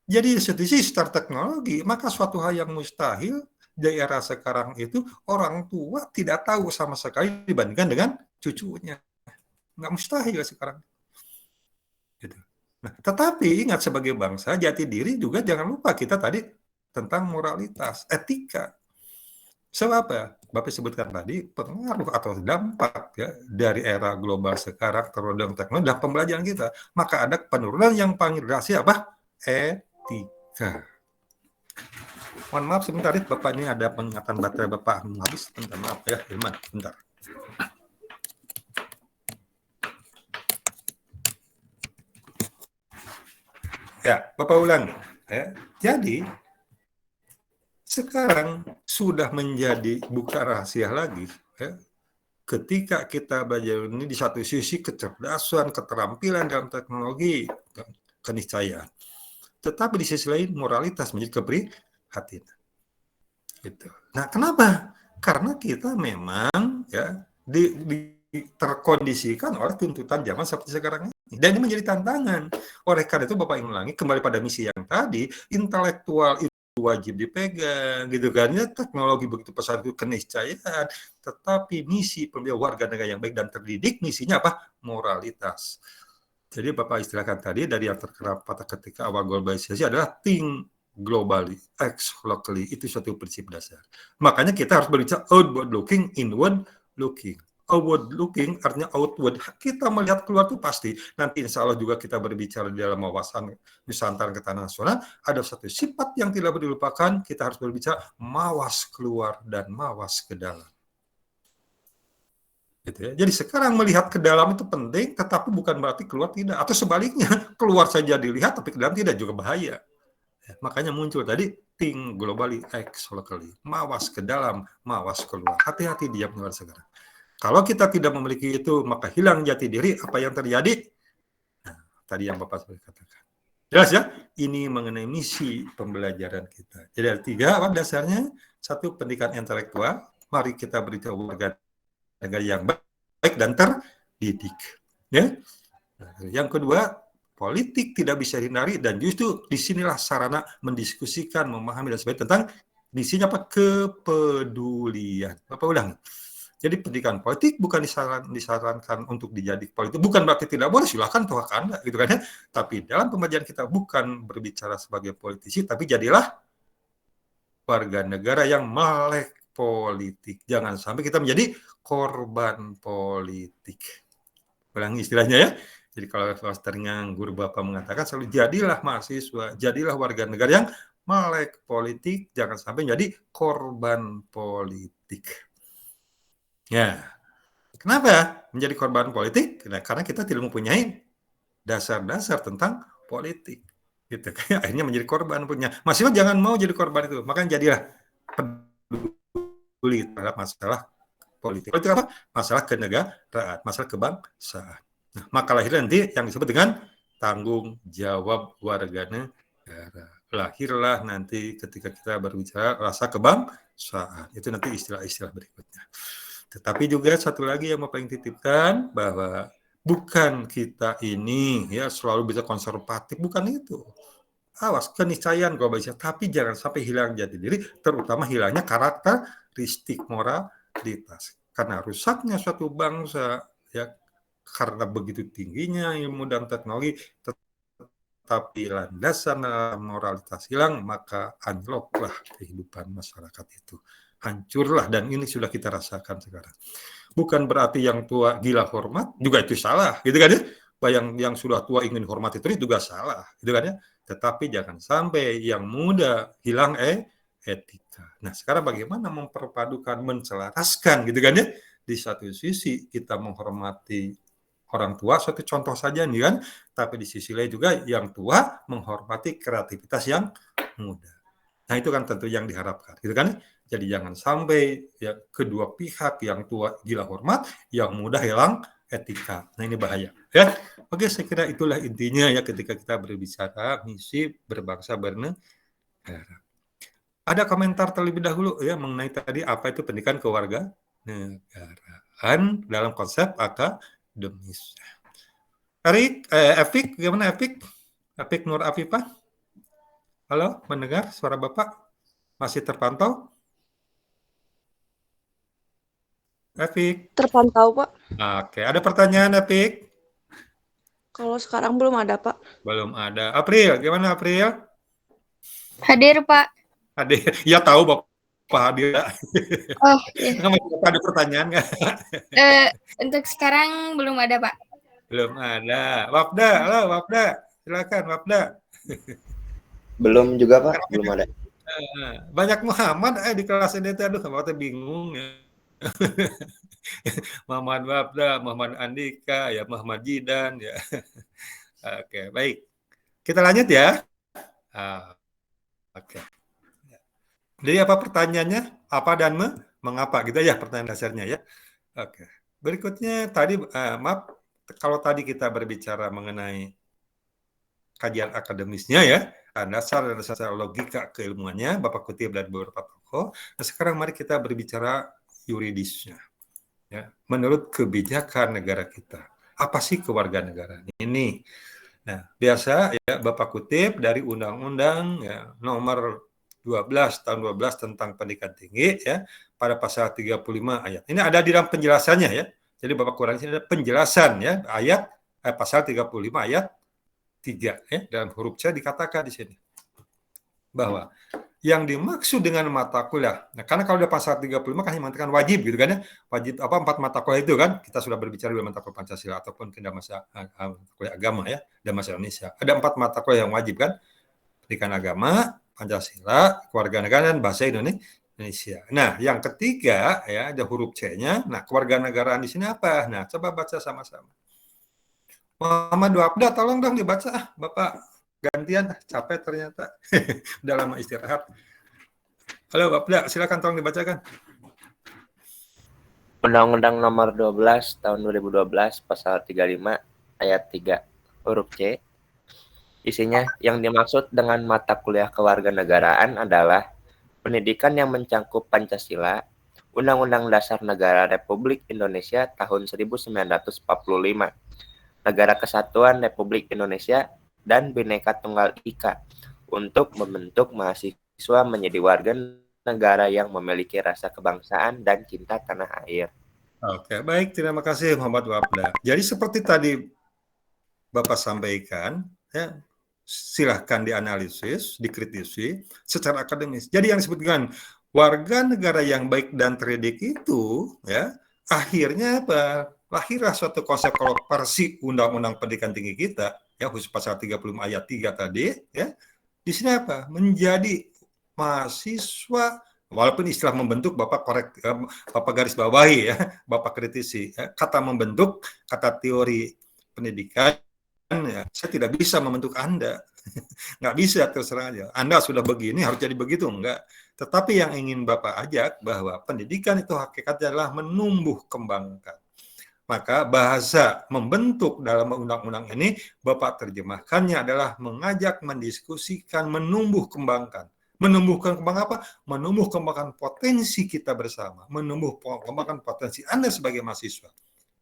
Jadi sisi secara teknologi, maka suatu hal yang mustahil di era sekarang itu orang tua tidak tahu sama sekali dibandingkan dengan cucunya. Nggak mustahil sekarang. Gitu. Nah, tetapi ingat sebagai bangsa, jati diri juga jangan lupa kita tadi tentang moralitas, etika. Sebab apa? Bapak sebutkan tadi pengaruh atau dampak ya dari era global sekarang terhadap teknologi dan pembelajaran kita. Maka ada penurunan yang paling rahasia apa? Etika. Mohon maaf sebentar, Bapak ini ada pengingatan baterai Bapak habis. Bentar, maaf ya, Hilman, bentar. Ya, Bapak ulang. Ya. Jadi sekarang sudah menjadi bukan rahasia lagi. Ya. Ketika kita belajar ini di satu sisi kecerdasan, keterampilan dalam teknologi, keniscayaan. Tetapi di sisi lain moralitas menjadi keprihatinan. Gitu. Nah, kenapa? Karena kita memang ya terkondisikan oleh tuntutan zaman seperti sekarang ini. Dan ini menjadi tantangan. Oleh karena itu Bapak ingin ulangi kembali pada misi yang tadi, intelektual itu wajib dipegang, gitu kan ya, teknologi begitu pesat itu keniscayaan, tetapi misi pembela warga negara yang baik dan terdidik, misinya apa? Moralitas. Jadi Bapak istilahkan tadi dari yang terkerap pada ketika awal globalisasi adalah think globally, act locally, itu suatu prinsip dasar. Makanya kita harus berbicara outward looking, inward looking. Outward looking artinya outward. Kita melihat keluar itu pasti. Nanti insya Allah juga kita berbicara di dalam wawasan Nusantara Ketahanan Nasional. Ada satu sifat yang tidak boleh dilupakan. Kita harus berbicara mawas keluar dan mawas ke dalam. Gitu ya. Jadi sekarang melihat ke dalam itu penting, tetapi bukan berarti keluar tidak. Atau sebaliknya, keluar saja dilihat, tapi ke dalam tidak, juga bahaya. Ya, makanya muncul tadi, think globally, act locally. Mawas ke dalam, mawas keluar. Hati-hati dia keluar sekarang. Kalau kita tidak memiliki itu, maka hilang jati diri. Apa yang terjadi? Nah, tadi yang Bapak sudah katakan. Jelas ya? Ini mengenai misi pembelajaran kita. Jadi ada 3 apa dasarnya. 1, pendidikan intelektual. Mari kita beritahu warga negara yang baik dan terdidik. Ya. Yang kedua, politik tidak bisa dihindari dan justru disinilah sarana mendiskusikan, memahami dan sebagainya tentang misinya apa? Kepedulian. Bapak ulang. Jadi pendidikan politik bukan disarankan untuk dijadikan politik. Bukan berarti tidak boleh, silakan tuakan, gitu kan ya. Tapi dalam pembelajaran kita bukan berbicara sebagai politisi, tapi jadilah warga negara yang melek politik. Jangan sampai kita menjadi korban politik. Ulangi istilahnya ya. Jadi kalau klasternya guru Bapak mengatakan selalu jadilah mahasiswa, jadilah warga negara yang melek politik, jangan sampai menjadi korban politik. Ya, kenapa menjadi korban politik? Nah, karena kita tidak mempunyai dasar-dasar tentang politik. Gitu. Akhirnya menjadi korban punya. Mahasiswa jangan mau jadi korban itu. Makanya jadilah peduli terhadap masalah politik. Politik apa? Masalah kenegaraan, masalah kebangsaan. Nah, maka lahirlah nanti yang disebut dengan tanggung jawab warga negara. Lahirlah nanti ketika kita berbicara rasa kebangsaan. Itu nanti istilah-istilah berikutnya. Tetapi juga satu lagi yang Bapak ingin titipkan, bahwa bukan kita ini ya selalu bisa konservatif, bukan itu. Awas, keniscayaan globalisasi, tapi jangan sampai hilang jati diri, terutama hilangnya karakteristik moralitas. Karena rusaknya suatu bangsa ya karena begitu tingginya ilmu dan teknologi, tapi landasan moralitas hilang, maka anjloklah kehidupan masyarakat itu. Hancurlah, dan ini sudah kita rasakan sekarang. Bukan berarti yang tua gila hormat, juga itu salah, gitu kan ya. Yang sudah tua ingin hormati terus juga salah, gitu kan ya. Tetapi jangan sampai yang muda hilang etika. Nah, sekarang bagaimana memperpadukan, menselaraskan, gitu kan ya. Di satu sisi kita menghormati orang tua, suatu contoh saja nih kan, tapi di sisi lain juga yang tua menghormati kreativitas yang muda. Nah, itu kan tentu yang diharapkan, gitu kan? Jadi jangan sampai ya kedua pihak, yang tua gila hormat, yang muda hilang etika. Nah, ini bahaya. Ya, oke, saya kira itulah intinya ya ketika kita berbicara misi berbangsa bernegara. Ada komentar terlebih dahulu ya mengenai tadi apa itu pendidikan kewarganegaraan dalam konsep akademis. Efik, gimana Efik? Efik Nur Afifah? Halo, mendengar suara Bapak? Masih terpantau? Efik? Terpantau, Pak. Oke, ada pertanyaan Efik? Kalau sekarang belum ada, Pak. Belum ada. April, gimana April? Hadir, Pak. Hadir. Ya tahu Bapak hadir. Oh, iya. Nggak ada pertanyaan nggak? Untuk sekarang belum ada, Pak. Belum ada. Wapda, halo Wapda. Silakan Wapda. Belum juga Pak, belum ada. Banyak Muhammad di kelas ini tuh, aduh Bapak bingung ya. Muhammad Wapda, Muhammad Andika, ya Muhammad Jidan ya. Oke, baik. Kita lanjut ya. Oke. Jadi apa pertanyaannya? Apa dan mengapa gitu ya pertanyaan dasarnya ya. Oke. Berikutnya tadi maaf kalau tadi kita berbicara mengenai kajian akademisnya ya, dasar logika keilmuannya, Bapak kutip dari beberapa tokoh. Nah, sekarang mari kita berbicara yuridisnya. Ya, menurut kebijakan negara kita, apa sih kewarganegaraan ini? Nah, biasa ya Bapak kutip dari Undang-Undang ya, nomor 12 tahun 12 tentang pendidikan tinggi ya, pada pasal 35 ayat. Ini ada di dalam penjelasannya ya. Jadi Bapak kurang sini ada penjelasan ya, ayat pasal 35 ayat 3 ya, dalam huruf C dikatakan di sini bahwa yang dimaksud dengan mata kuliah. Nah, karena kalau di pasal 35 kan mengatakan wajib gitu kan ya. Wajib apa 4 mata kuliah itu kan? Kita sudah berbicara di mata kuliah Pancasila ataupun ke masa kuliah agama ya, dan masa Indonesia. Ada 4 mata kuliah yang wajib kan? Pendidikan agama, Pancasila, kewarganegaraan, dan bahasa Indonesia. Nah, yang ketiga ya ada huruf C-nya. Nah, kewarganegaraan di sini apa? Nah, coba baca sama-sama. Muhammad Wapda, tolong dong dibaca, Bapak. Gantian, capek ternyata. Udah lama istirahat. Halo Bapak, silakan tolong dibacakan. Undang-Undang Nomor 12 Tahun 2012 Pasal 35 Ayat 3 huruf C. Isinya yang dimaksud dengan mata kuliah kewarganegaraan adalah pendidikan yang mencangkup Pancasila, Undang-Undang Dasar Negara Republik Indonesia tahun 1945, Negara Kesatuan Republik Indonesia, dan Bhinneka Tunggal Ika untuk membentuk mahasiswa menjadi warga negara yang memiliki rasa kebangsaan dan cinta tanah air. Oke, baik. Terima kasih Muhammad Wapda. Jadi seperti tadi Bapak sampaikan, ya, silahkan dianalisis, dikritisi secara akademis. Jadi yang disebut dengan warga negara yang baik dan terdidik itu, ya, akhirnya apa? Lahirlah suatu konsep kalau versi Undang-Undang Pendidikan Tinggi kita, ya khusus pasal 35 ayat 3 tadi, ya. Di sini apa? Menjadi mahasiswa, walaupun istilah membentuk Bapak Bapak garis bawahi ya, Bapak kritisi, ya. Kata membentuk, kata teori pendidikan, ya, saya tidak bisa membentuk Anda. Nggak bisa, terserah aja. Anda sudah begini, harus jadi begitu. Enggak. Tetapi yang ingin Bapak ajak bahwa pendidikan itu hakikatnya adalah menumbuh kembangkan. Maka bahasa membentuk dalam undang-undang ini Bapak terjemahkannya adalah mengajak, mendiskusikan, menumbuh kembangkan. Menumbuhkan kembang apa? Menumbuh kembangkan potensi kita bersama. Menumbuh kembangkan potensi Anda sebagai mahasiswa.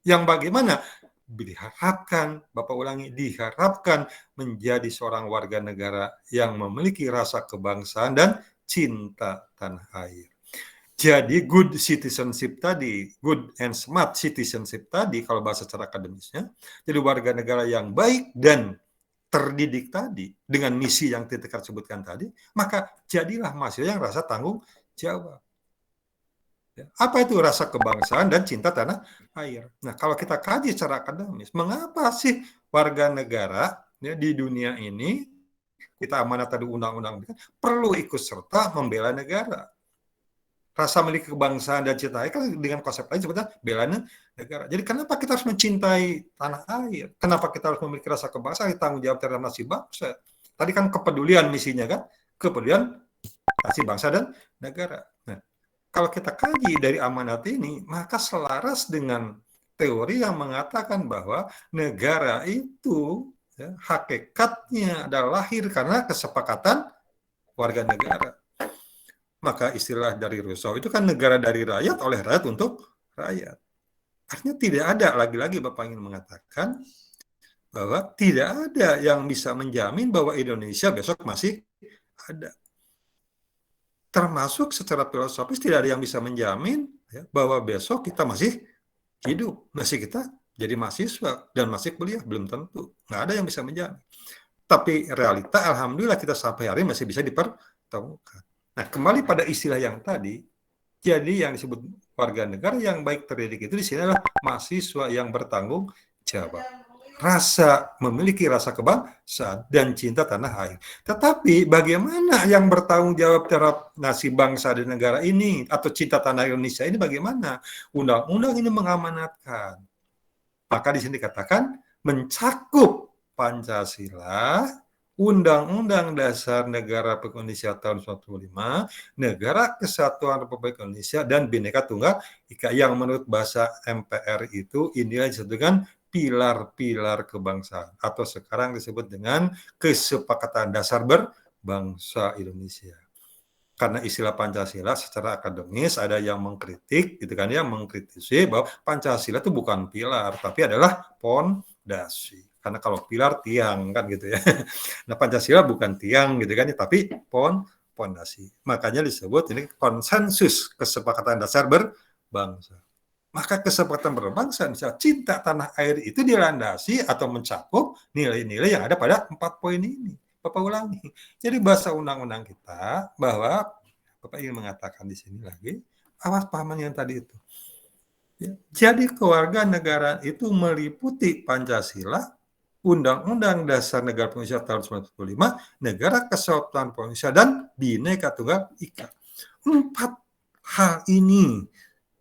Yang bagaimana? Diharapkan, Bapak ulangi, diharapkan menjadi seorang warga negara yang memiliki rasa kebangsaan dan cinta tanah air. Jadi good citizenship tadi, good and smart citizenship tadi, kalau bahasa secara akademisnya, jadi warga negara yang baik dan terdidik tadi, dengan misi yang kita sebutkan tadi, maka jadilah mahasiswa yang rasa tanggung jawab. Apa itu rasa kebangsaan dan cinta tanah air? Nah, kalau kita kaji secara akademis, mengapa sih warga negara ya, di dunia ini, kita amanat tadi undang-undang perlu ikut serta membela negara? Rasa memiliki kebangsaan dan cinta air kan dengan konsep lain sebetulnya bela negara. Jadi kenapa kita harus mencintai tanah air? Kenapa kita harus memiliki rasa kebangsaan, tanggung jawab terhadap nasib bangsa? Tadi kan kepedulian misinya kan, kepedulian nasib bangsa dan negara. Nah, kalau kita kaji dari amanat ini, maka selaras dengan teori yang mengatakan bahwa negara itu hakikatnya adalah lahir karena kesepakatan warga negara. Maka istilah dari Rousseau itu kan negara dari rakyat, oleh rakyat untuk rakyat. Artinya tidak ada, lagi-lagi Bapak ingin mengatakan bahwa tidak ada yang bisa menjamin bahwa Indonesia besok masih ada. Termasuk secara filosofis tidak ada yang bisa menjamin bahwa besok kita masih hidup, masih kita jadi mahasiswa dan masih kuliah, belum tentu. Nggak ada yang bisa menjamin. Tapi realita, alhamdulillah kita sampai hari masih bisa dipertemukan. Nah, kembali pada istilah yang tadi, jadi yang disebut warga negara yang baik terdidik itu di sini adalah mahasiswa yang bertanggung jawab. Memiliki rasa kebangsaan dan cinta tanah air. Tetapi bagaimana yang bertanggung jawab terhadap nasib bangsa dan negara ini atau cinta tanah Indonesia ini bagaimana? Undang-undang ini mengamanatkan. Maka di sini dikatakan mencakup Pancasila, Undang-Undang Dasar Negara Republik Indonesia tahun 1945, Negara Kesatuan Republik Indonesia, dan Bhinneka Tunggal Ika, yang menurut bahasa MPR itu inilah disebut dengan pilar-pilar kebangsaan, atau sekarang disebut dengan kesepakatan dasar berbangsa Indonesia. Karena istilah Pancasila secara akademis ada yang mengkritik, gitu kan ya, mengkritisi bahwa Pancasila itu bukan pilar, tapi adalah pondasi. Karena kalau pilar tiang kan gitu ya. Nah, Pancasila bukan tiang gitu kan ya, tapi pondasi. Makanya disebut ini konsensus kesepakatan dasar berbangsa. Maka kesepakatan berbangsa, misalnya cinta tanah air itu dilandasi atau mencakup nilai-nilai yang ada pada 4 poin ini. Bapak ulangi. Jadi bahasa undang-undang kita bahwa Bapak ingin mengatakan di sini lagi, awas pahaman yang tadi itu. Ya, jadi kewarganegaraan itu meliputi Pancasila, Undang-Undang Dasar Negara Republik Indonesia tahun 1945, Negara Kesatuan Republik Indonesia, dan Bhinneka Tunggal Ika. 4 hal ini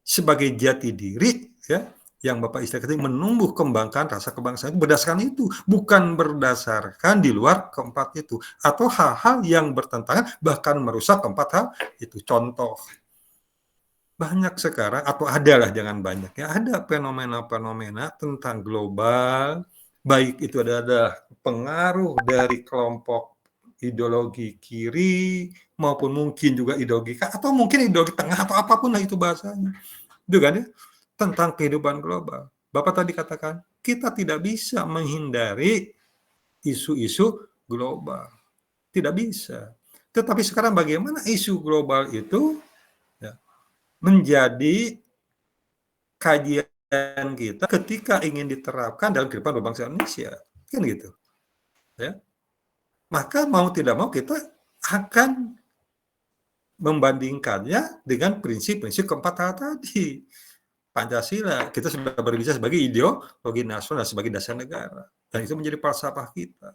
sebagai jati diri ya yang Bapak istilahkan menumbuh kembangkan rasa kebangsaan berdasarkan itu, bukan berdasarkan di luar keempat itu atau hal-hal yang bertentangan bahkan merusak keempat hal itu. Contoh, banyak sekarang, atau adalah, jangan banyak ya, ada fenomena-fenomena tentang global, baik itu ada pengaruh dari kelompok ideologi kiri maupun mungkin juga ideologi atau mungkin ideologi tengah atau apapun lah itu bahasanya, itu kan ya, tentang kehidupan global. Bapak tadi katakan kita tidak bisa menghindari isu-isu global, tidak bisa. Tetapi sekarang bagaimana isu global itu ya, menjadi kajian kita ketika ingin diterapkan dalam kehidupan berbangsa Indonesia, kan gitu ya. Maka mau tidak mau kita akan membandingkannya dengan prinsip-prinsip keempat hal tadi. Pancasila, kita sudah berbicara sebagai ideologi nasional, sebagai dasar negara. Dan itu menjadi falsafah kita.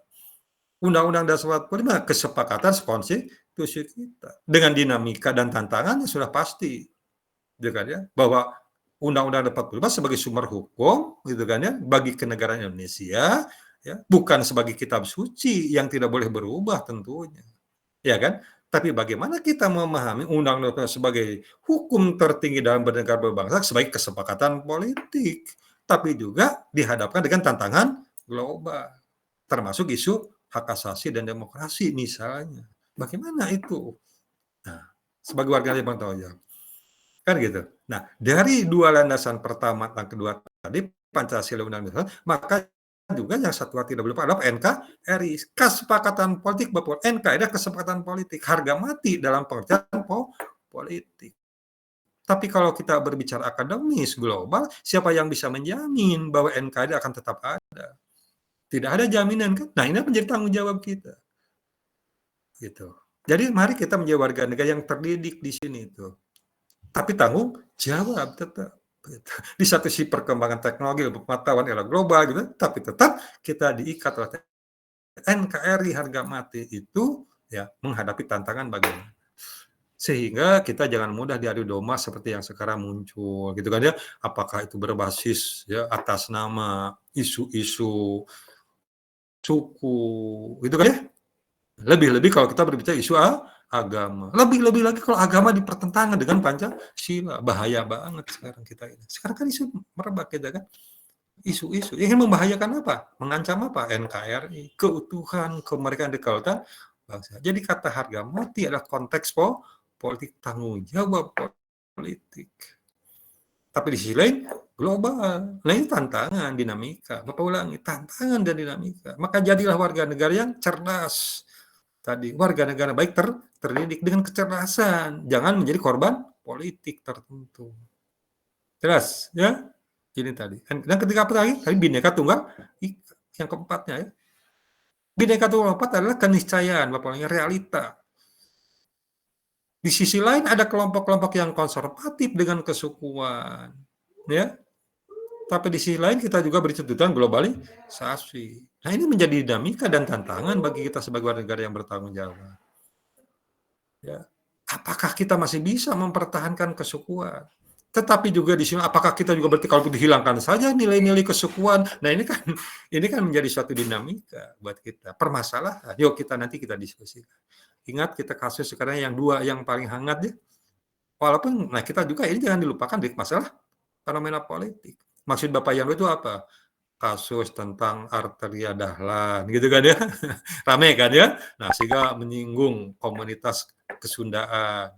Undang-Undang Dasar 45, kesepakatan konstitusi kita. Dengan dinamika dan tantangannya sudah pasti. Gitu kan ya, bahwa Undang-Undang 45 sebagai sumber hukum, gitu kan ya, bagi kenegaraan Indonesia, ya, bukan sebagai kitab suci yang tidak boleh berubah tentunya, ya kan? Tapi bagaimana kita memahami undang-undang sebagai hukum tertinggi dalam bernegara berbangsa sebagai kesepakatan politik, tapi juga dihadapkan dengan tantangan global, termasuk isu hak asasi dan demokrasi misalnya. Bagaimana itu? Nah, sebagai warga yang bertanggung jawab, kan gitu. Nah, dari dua landasan pertama dan kedua tadi, Pancasila, Undang-Undang, maka juga yang satu tidak boleh lupa adalah NKRI, kesepakatan politik bahwa NKRI adalah kesepakatan politik, harga mati dalam pengertian politik. Tapi kalau kita berbicara akademis global, siapa yang bisa menjamin bahwa NKRI akan tetap ada? Tidak ada jaminan kan? Nah, ini menjadi tanggung jawab kita. Gitu. Jadi mari kita menjadi warga negara yang terdidik di sini itu. Tapi tanggung jawab tetap. Di satu sisi perkembangan teknologi, pengetahuan era global gitu, tapi tetap kita diikat oleh NKRI harga mati itu ya menghadapi tantangan bagaimana. Sehingga kita jangan mudah diadu domba seperti yang sekarang muncul gitu kan ya. Apakah itu berbasis ya atas nama isu-isu suku gitu kan ya. Lebih-lebih kalau kita berbicara isu agama. Lebih-lebih lagi kalau agama dipertentangan dengan Pancasila, bahaya banget sekarang kita ini. Sekarang kan isu merebak kita kan. Isu-isu ingin membahayakan apa? Mengancam apa? NKRI, keutuhan, kemerdekaan dan kedaulatan bangsa. Jadi kata harga mati adalah konteks politik, tanggung jawab politik. Tapi di sisi lain global. Nah ini tantangan, dinamika. Bapak ulangi, tantangan dan dinamika. Maka jadilah warga negara yang cerdas. Tadi warga negara baik terdidik dengan kecerdasan. Jangan menjadi korban politik tertentu. Jelas ya? Ini tadi. Dan ketika apa lagi? Tadi Bhinneka Tunggal Ika. Yang keempatnya ya. Bhinneka Tunggal Ika adalah keniscayaan, Bapak, realita. Di sisi lain ada kelompok-kelompok yang konservatif dengan kesukuan, ya. Tapi di sisi lain kita juga beri tuntutan globalisasi. Nah ini menjadi dinamika dan tantangan bagi kita sebagai warga negara yang bertanggung jawab. Ya. Apakah kita masih bisa mempertahankan kesukuan? Tetapi juga di sini apakah kita juga berarti kalau dihilangkan saja nilai-nilai kesukuan? Nah ini kan menjadi suatu dinamika buat kita. Permasalahan. Yuk nanti kita diskusikan. Ingat kita kasus sekarang yang dua yang paling hangat ya. Walaupun nah kita juga ini jangan dilupakan di masalah fenomena politik. Maksud Bapak yang itu apa? Kasus tentang Arteria Dahlan gitu kan ya. Rame kan ya. Nah sehingga menyinggung komunitas Kesundaan.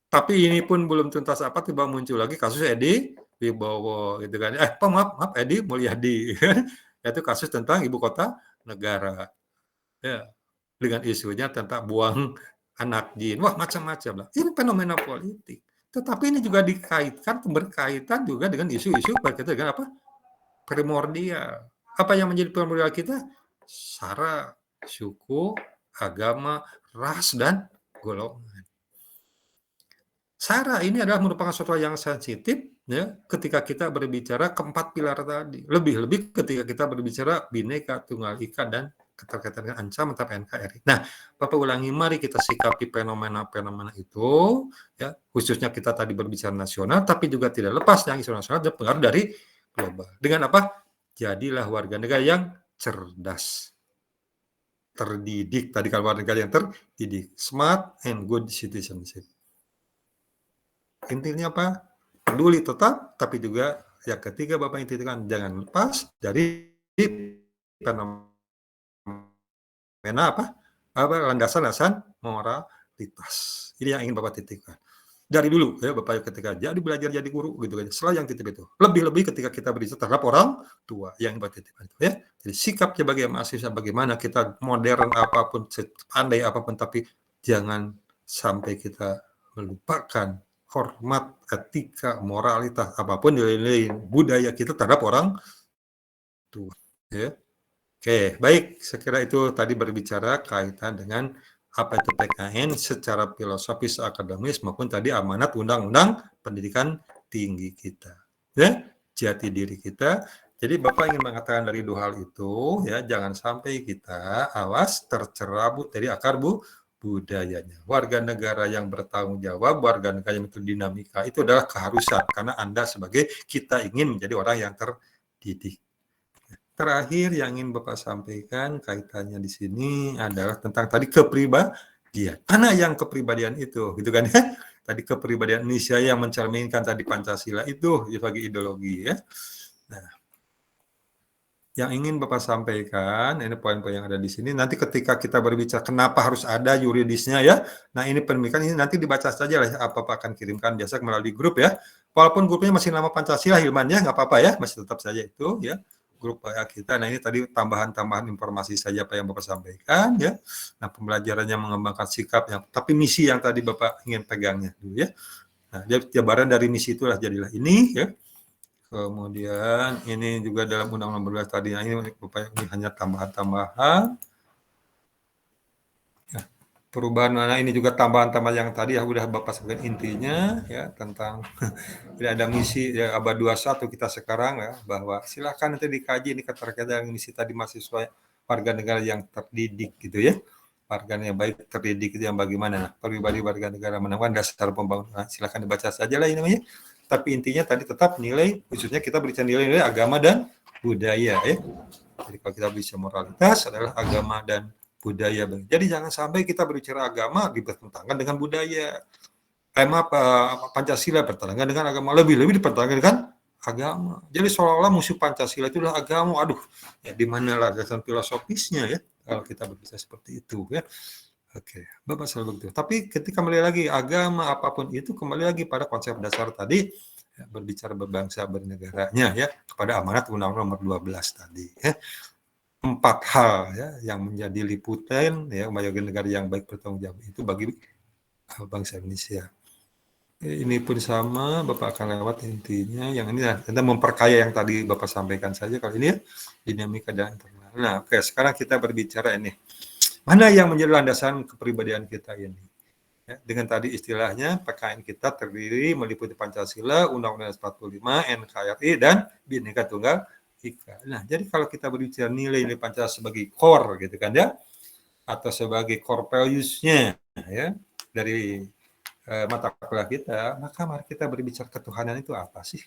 Tapi ini pun belum tuntas apa tiba muncul lagi kasus Edi Wibowo gitu kan. Maaf Edi Mulyadi. Itu kasus tentang ibu kota negara. Ya. Dengan isunya tentang buang anak jin. Wah, macam-macam lah. Ini fenomena politik. Tetapi ini juga berkaitan juga dengan isu-isu berkaitan dengan apa? Primordial. Apa yang menjadi primordial kita? Sara, suku, agama, ras, dan golongan. Sara ini adalah merupakan sesuatu yang sensitif ya ketika kita berbicara keempat pilar tadi. Lebih-lebih ketika kita berbicara Bhinneka Tunggal Ika dan keterkaitan dengan ancaman terhadap NKRI. Nah, Bapak ulangi, mari kita sikapi fenomena-fenomena itu, ya khususnya kita tadi berbicara nasional, tapi juga tidak lepas yang isu nasional dan pengaruh dari global. Dengan apa? Jadilah warga negara yang cerdas, terdidik. Tadi kalau warga negara yang terdidik, smart and good citizenship. Intinya apa? Peduli tetap, tapi juga yang ketiga Bapak intikan jangan lepas dari fenomena apa landasan-landasan moralitas. Ini yang ingin Bapak titikkan. Dari dulu ya Bapak ketika jadi belajar jadi guru gitu kan. Selalu yang titip itu. Lebih-lebih ketika kita berbicara terhadap orang tua yang Bapak titipkan itu ya. Jadi sikap sebagai mahasiswa bagaimana kita modern apapun, pandai apapun, tapi jangan sampai kita melupakan hormat, etika, moralitas, apapun nilai-nilai budaya kita terhadap orang tua. Ya. Oke, baik. Sekira itu tadi berbicara kaitan dengan apa itu PKN secara filosofis akademis maupun tadi amanat undang-undang pendidikan tinggi kita. Ya, jati diri kita. Jadi Bapak ingin mengatakan dari dua hal itu, ya jangan sampai kita awas tercerabut dari akar budayanya. Warga negara yang bertanggung jawab, warga negara yang berdinamika, itu adalah keharusan karena Anda sebagai kita ingin menjadi orang yang terdidik. Terakhir yang ingin Bapak sampaikan kaitannya di sini adalah tentang tadi kepribadian. Mana yang kepribadian itu, gitu kan ya? Tadi kepribadian Indonesia yang mencerminkan tadi Pancasila itu sebagai ideologi ya. Nah, yang ingin Bapak sampaikan, ini poin-poin yang ada di sini. Nanti ketika kita berbicara kenapa harus ada yuridisnya ya. Nah ini pemikiran ini nanti dibaca saja lah ya, apa Pak akan kirimkan biasa melalui grup ya. Walaupun grupnya masih nama Pancasila Hilman ya, nggak apa-apa ya, masih tetap saja itu ya. Grup kita. Nah ini tadi tambahan-tambahan informasi saja apa yang Bapak sampaikan ya. Nah pembelajarannya mengembangkan sikap yang, tapi misi yang tadi Bapak ingin pegangnya dulu ya. Nah jabaran dari misi itulah jadilah ini ya. Kemudian ini juga dalam Undang-Undang 12 tadi, ini hanya tambahan-tambahan. Ya, perubahan mana ini juga tambahan-tambahan yang tadi ya udah Bapak sampaikan intinya ya tentang tidak ada misi ya abad 21 kita sekarang ya bahwa silakan nanti dikaji ini keterkaitan dengan misi tadi mahasiswa warga negara yang terdidik gitu ya. Warganya baik terdidik itu yang bagaimana? Nah, pribadi warga negara menemukan dasar pembangunan. Silakan dibaca saja lah ini namanya. Tapi intinya tadi tetap nilai, khususnya kita berikan nilai-nilai agama dan budaya ya. Jadi kalau kita bisa moralitas adalah agama dan budaya. Jadi jangan sampai kita berbicara agama dipertentangkan dengan budaya. Tema Pancasila bertentangan dengan agama, lebih-lebih dipertentangkan dengan agama. Jadi seolah-olah musuh Pancasila itu adalah agama. Aduh, ya di mana landasan filosofisnya ya kalau kita berbicara seperti itu ya. Oke, Bapak selalu begitu. Tapi ketika kembali lagi agama apapun itu kembali lagi pada konsep dasar tadi ya, berbicara berbangsa bernegaranya ya kepada amanat Undang-Undang Nomor 12 tadi ya. 4 hal ya yang menjadi liputan ya bagi negara yang baik bertanggung jawab itu bagi bangsa Indonesia. Ini pun sama, Bapak akan lewat intinya. Yang ini kita memperkaya yang tadi Bapak sampaikan saja. Kalau ini ya, dinamika dan internal. Nah, oke, sekarang kita berbicara ini. Mana yang menjadi landasan kepribadian kita ini? Ya, dengan tadi istilahnya, PKN kita terdiri meliputi Pancasila, Undang-Undang 45, NKRI, dan Bhinneka Tunggal Ika. Nah, jadi kalau kita berbicara nilai-nilai Pancasila sebagai core, gitu kan ya, atau sebagai core values-nya, ya, dari mata kuliah kita, maka mari kita berbicara ketuhanan itu apa sih?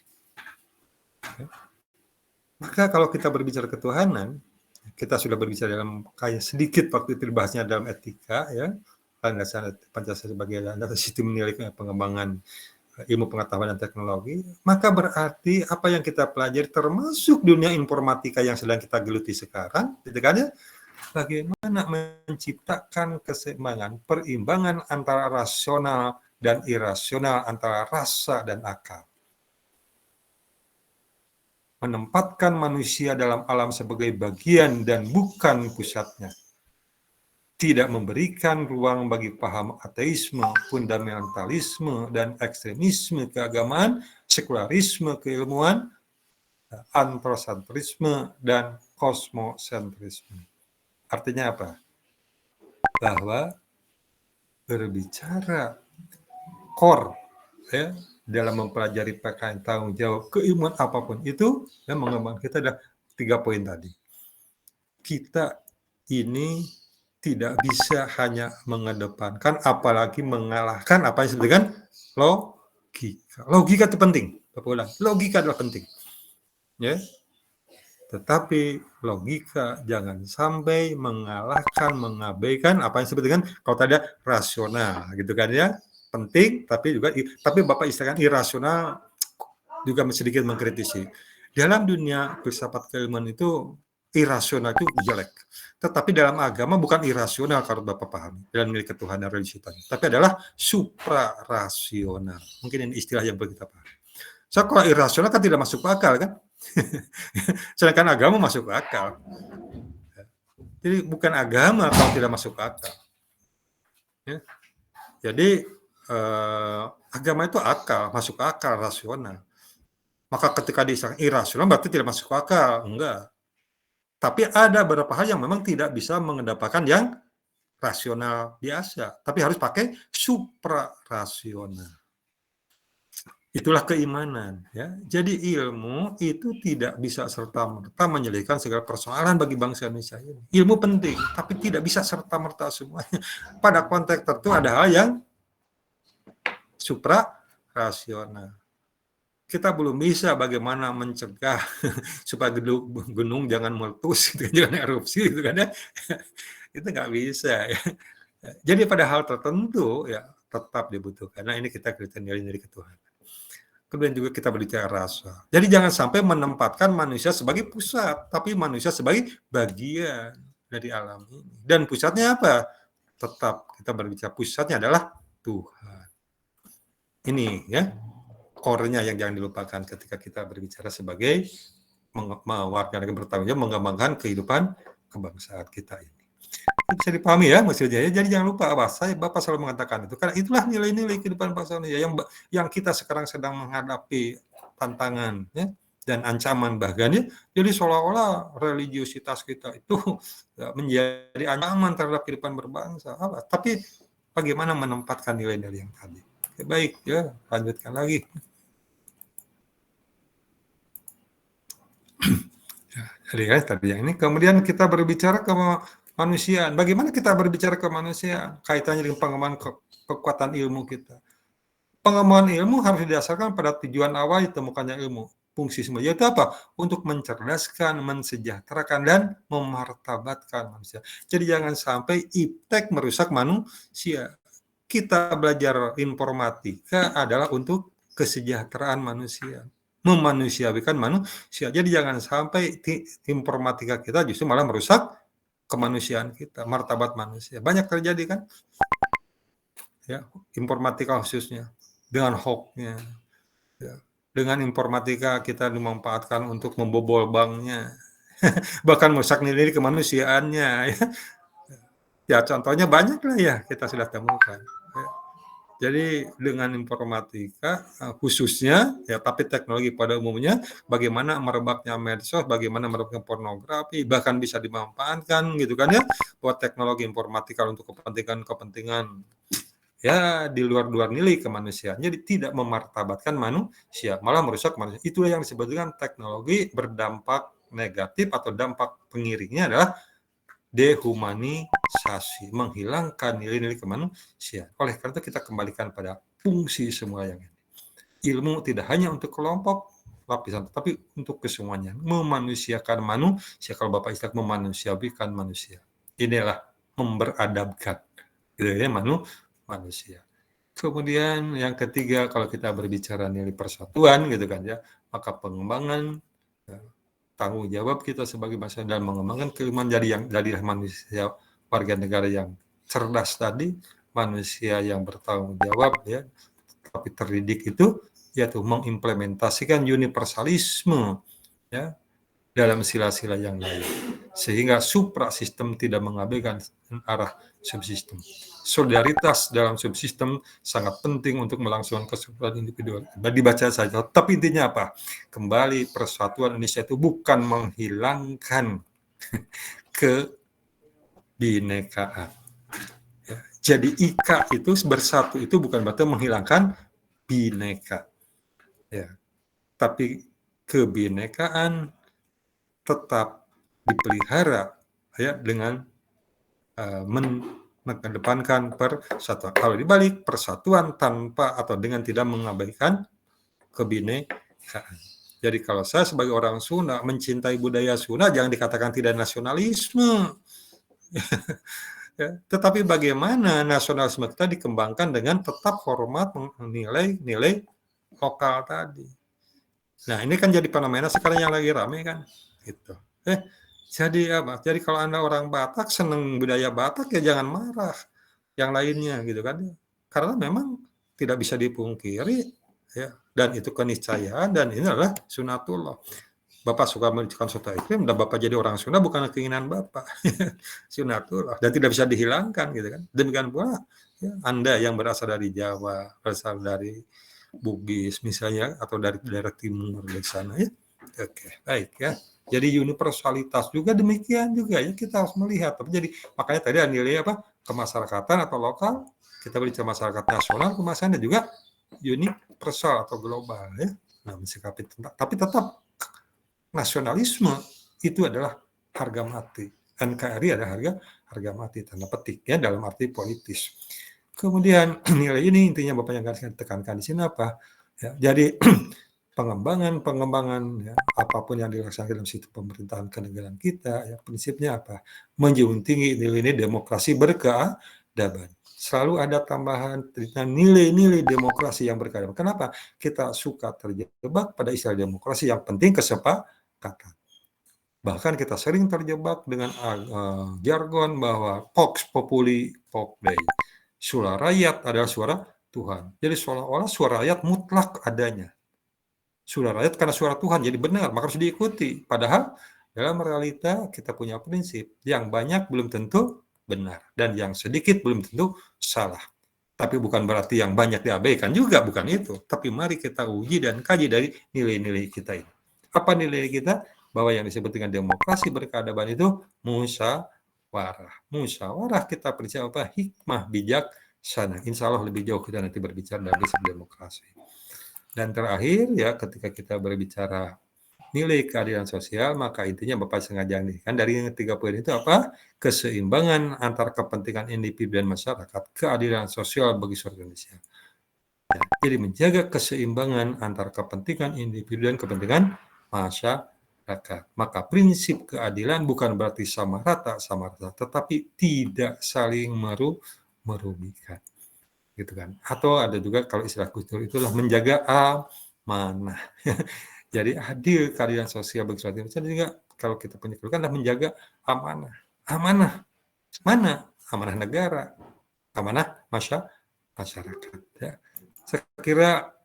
Maka kalau kita berbicara ketuhanan, kita sudah berbicara dalam kayak sedikit waktu itu dibahasnya dalam etika, ya, landasan Pancasila sebagai landasan sistem nilai pengembangan ilmu pengetahuan dan teknologi, maka berarti apa yang kita pelajari termasuk dunia informatika yang sedang kita geluti sekarang, gitu kan ya? Bagaimana menciptakan keseimbangan, perimbangan antara rasional dan irasional, antara rasa dan akal. Menempatkan manusia dalam alam sebagai bagian dan bukan pusatnya. Tidak memberikan ruang bagi paham ateisme, fundamentalisme, dan ekstremisme keagamaan, sekularisme keilmuan, antrosentrisme, dan kosmosentrisme. Artinya apa? Bahwa berbicara core ya dalam mempelajari PKN tanggung jawab keilmuan apapun itu yang mengembangkan kita ada 3 poin tadi. Kita ini tidak bisa hanya mengedepankan apalagi mengalahkan apa yang disebut dengan logika. Logika itu penting. Logika adalah penting. Ya. Tetapi logika jangan sampai mengalahkan, mengabaikan apa yang disebut dengan kalau tadi rasional, gitu kan ya, penting, tapi Bapak istilahkan irasional juga sedikit mengkritisi. Dalam dunia filsafat keilmuan itu irasional itu jelek, tetapi dalam agama bukan irasional kalau Bapak pahami dalam nilai ketuhanan religi tadi, tapi adalah suprarasional. Mungkin ini istilah yang perlu kita pahami. So kalau irasional kan tidak masuk akal kan? Sedangkan agama masuk akal. Jadi bukan agama kalau tidak masuk akal. Ya. Jadi agama itu akal, masuk akal, rasional. Maka ketika disangka irasional berarti tidak masuk akal, enggak. Tapi ada beberapa hal yang memang tidak bisa mengedepankan yang rasional biasa, tapi harus pakai suprarasional. Itulah keimanan, ya. Jadi ilmu itu tidak bisa serta-merta menyelesaikan segala persoalan bagi bangsa Indonesia ini. Ilmu penting, tapi tidak bisa serta-merta semuanya. Pada konteks tertentu ada hal yang supra-rasional. Kita belum bisa bagaimana mencegah supaya gunung jangan meletus, jangan erupsi, gitu kan ya. Itu nggak bisa, ya. Jadi pada hal tertentu, ya tetap dibutuhkan. Karena ini kita kriteria nilai ketuhanan. Kemudian juga kita berbicara rasa. Jadi jangan sampai menempatkan manusia sebagai pusat, tapi manusia sebagai bagian dari alam ini. Dan pusatnya apa? Tetap kita berbicara pusatnya adalah Tuhan. Ini ya, core-nya yang jangan dilupakan ketika kita berbicara sebagai warga negara bertanggung jawab mengembangkan kehidupan kebangsaan kita ini. Bisa dipahami ya maksudnya ya. Jadi jangan lupa Bapak selalu mengatakan itu karena itulah nilai-nilai kehidupan bangsa Indonesia yang kita sekarang sedang menghadapi tantangan ya dan ancaman bahkan ya. Jadi seolah-olah religiositas kita itu ya, menjadi ancaman terhadap kehidupan berbangsa. Tapi bagaimana menempatkan nilai-nilai yang tadi? Oke, baik ya, lanjutkan lagi. Ya, jadi ya tadi yang ini kemudian kita berbicara ke kemanusiaan. Bagaimana kita berbicara kemanusiaan? Kaitannya dengan pengembangan kekuatan ilmu kita. Pengembangan ilmu harus didasarkan pada tujuan awal ditemukannya ilmu. fungsi semua. Yaitu apa? Untuk mencerdaskan, mensejahterakan, dan memartabatkan manusia. Jadi jangan sampai iptek merusak manusia. Kita belajar informatika adalah untuk kesejahteraan manusia. Memanusiawikan manusia. Jadi jangan sampai informatika kita justru malah merusak kemanusiaan kita, martabat manusia. Banyak terjadi kan? Ya, informatika khususnya. Dengan hoax-nya. Ya. Dengan informatika kita dimanfaatkan untuk membobol banknya, bahkan merusak nilai kemanusiaannya. Ya contohnya banyak lah ya kita sudah temukan. Ya. Jadi dengan informatika khususnya, ya tapi teknologi pada umumnya, bagaimana merebaknya medsos, bagaimana merebaknya pornografi, bahkan bisa dimanfaatkan gitu kan ya, buat teknologi informatika untuk kepentingan ya di luar nilai kemanusiaan. Jadi tidak memartabatkan manusia, malah merusak manusia. Itulah yang disebut dengan teknologi berdampak negatif atau dampak pengiringnya adalah dehumanisasi, menghilangkan nilai-nilai kemanusiaan. Oleh karena itu kita kembalikan pada fungsi semua yang ini. Ilmu tidak hanya untuk kelompok lapisan, tapi untuk kesemuanya. Memanusiakan manusia, kalau Bapak istilah memanusiawikan manusia. Inilah memberadabkan gitu ya, manusia. Kemudian yang ketiga, kalau kita berbicara nilai persatuan gitu kan ya, maka pengembangan ya, tanggung jawab kita sebagai bangsa dan mengembangkan keilmuan jadilah manusia warga negara yang cerdas tadi, manusia yang bertanggung jawab ya, tapi terdidik itu yaitu mengimplementasikan universalisme ya dalam sila-sila yang lain, sehingga suprasistem tidak mengabaikan arah subsistem. Solidaritas dalam subsistem sangat penting untuk melangsungkan keseluruhan individual. Dibaca saja. Tapi intinya apa? Kembali persatuan Indonesia itu bukan menghilangkan kebinekaan. Ya. Jadi IKA itu bersatu itu bukan berarti menghilangkan bineka. Ya. Tapi kebinekaan tetap dipelihara ya dengan mengedepankan persatuan. Kalau dibalik persatuan tanpa atau dengan tidak mengabaikan kebinekaan. Jadi kalau saya sebagai orang Sunda mencintai budaya Sunda, jangan dikatakan tidak nasionalisme. Ya, tetapi bagaimana nasionalisme kita dikembangkan dengan tetap hormat menilai nilai lokal tadi. Nah ini kan jadi fenomena sekarang yang lagi ramai kan, gitu. Jadi apa? Jadi kalau Anda orang Batak senang budaya Batak ya jangan marah yang lainnya gitu kan. Karena memang tidak bisa dipungkiri ya, dan itu keniscayaan dan ini adalah sunatullah. Bapak suka menciptakan suatu iklim dan Bapak jadi orang Sunda bukan keinginan Bapak. Sunatullah dan tidak bisa dihilangkan gitu kan. Demikian pula ya, Anda yang berasal dari Jawa, berasal dari Bugis misalnya atau dari daerah timur dari sana ya. Oke, baik ya. Jadi universalitas juga demikian juga ya kita harus melihat. Jadi makanya tadi nilai apa kemasyarakatan atau lokal, kita berbicara masyarakat nasional, kemasan dan juga universal atau global ya. Nah, mensikapi tapi tetap nasionalisme itu adalah harga mati. NKRI adalah harga mati tanda petik ya dalam arti politis. Kemudian nilai ini intinya Bapak yang akan tekankan di sini apa? Ya, jadi pengembangan ya, apapun yang dilaksanakan dalam sistem pemerintahan kenegaraan kita ya prinsipnya apa? Menjunjung tinggi nilai-nilai demokrasi berkeadaban. Selalu ada tambahan nilai-nilai demokrasi yang berkeadaban. Kenapa? Kita suka terjebak pada istilah demokrasi yang penting kesepakatan. Bahkan kita sering terjebak dengan jargon bahwa Vox Populi Vox Dei. Suara rakyat adalah suara Tuhan. Jadi seolah-olah suara rakyat mutlak adanya. Suara rakyat karena suara Tuhan, jadi benar, maka harus diikuti. Padahal dalam realita kita punya prinsip, yang banyak belum tentu benar, dan yang sedikit belum tentu salah. Tapi bukan berarti yang banyak diabaikan juga, bukan itu. Tapi mari kita uji dan kaji dari nilai-nilai kita ini. Apa nilai kita? Bahwa yang disebut dengan demokrasi berkeadaban itu musyawarah. Musyawarah kita percaya apa? Hikmah, bijaksana. Insya Allah lebih jauh kita nanti berbicara dari demokrasi. Dan terakhir ya ketika kita berbicara nilai keadilan sosial maka intinya Bapak sengaja kan dari yang 3 poin itu apa? Keseimbangan antara kepentingan individu dan masyarakat, keadilan sosial bagi seluruh Indonesia. Ya, jadi menjaga keseimbangan antara kepentingan individu dan kepentingan masyarakat. Maka prinsip keadilan bukan berarti sama rata, tetapi tidak saling merugikan. Gitu kan. Atau ada juga kalau istilah Gus Dur itulah menjaga amanah. Jadi adil, keadilan sosial bagi suatu Indonesia juga kalau kita punya kedudukan adalah menjaga amanah. Amanah mana? Amanah negara, amanah masyarakat. Ya. Saya kira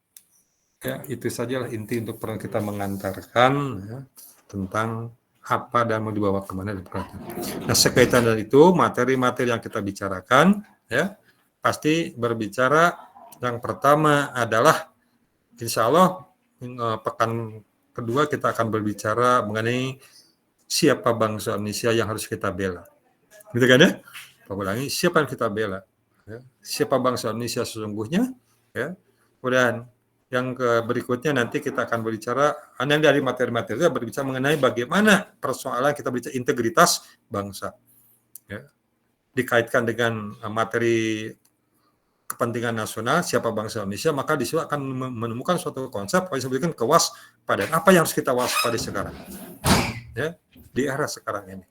ya itu sajalah inti untuk perlu kita mengantarkan ya, tentang apa dan mau dibawa kemana dan perhatian. Nah, sekaitan dari itu materi-materi yang kita bicarakan ya pasti berbicara yang pertama adalah insya Allah pekan kedua kita akan berbicara mengenai siapa bangsa Indonesia yang harus kita bela. Gitu kan ya? Pak ulangi, siapa yang kita bela? Ya. Siapa bangsa Indonesia sesungguhnya? Ya. Kemudian yang berikutnya nanti kita akan berbicara, yang dari materi-materi itu berbicara mengenai bagaimana persoalan kita berbicara integritas bangsa. Ya. Dikaitkan dengan materi kepentingan nasional, siapa bangsa Indonesia, maka di situ akan menemukan suatu konsep yang disebutkan kewaspadaan. Apa yang harus kita waspadai sekarang? Ya, di era sekarang ini.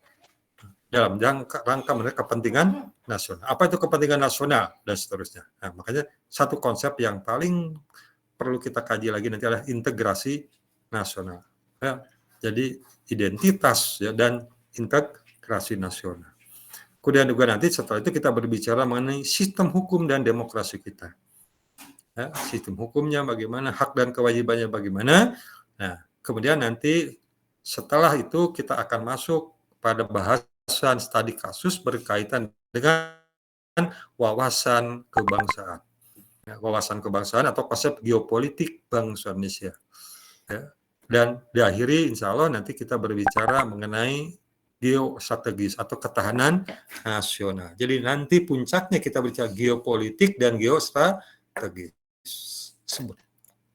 Dalam rangka menarik kepentingan nasional. Apa itu kepentingan nasional dan seterusnya. Nah, makanya satu konsep yang paling perlu kita kaji lagi nanti adalah integrasi nasional. Ya, jadi identitas ya, dan integrasi nasional. Kemudian juga nanti setelah itu kita berbicara mengenai sistem hukum dan demokrasi kita. Ya, sistem hukumnya bagaimana, hak dan kewajibannya bagaimana. Nah, kemudian nanti setelah itu kita akan masuk pada bahasan studi kasus berkaitan dengan wawasan kebangsaan. Ya, wawasan kebangsaan atau konsep geopolitik bangsa Indonesia. Ya. Dan diakhiri insya Allah nanti kita berbicara mengenai geostrategis atau ketahanan nasional. Jadi nanti puncaknya kita bicara geopolitik dan geostrategis.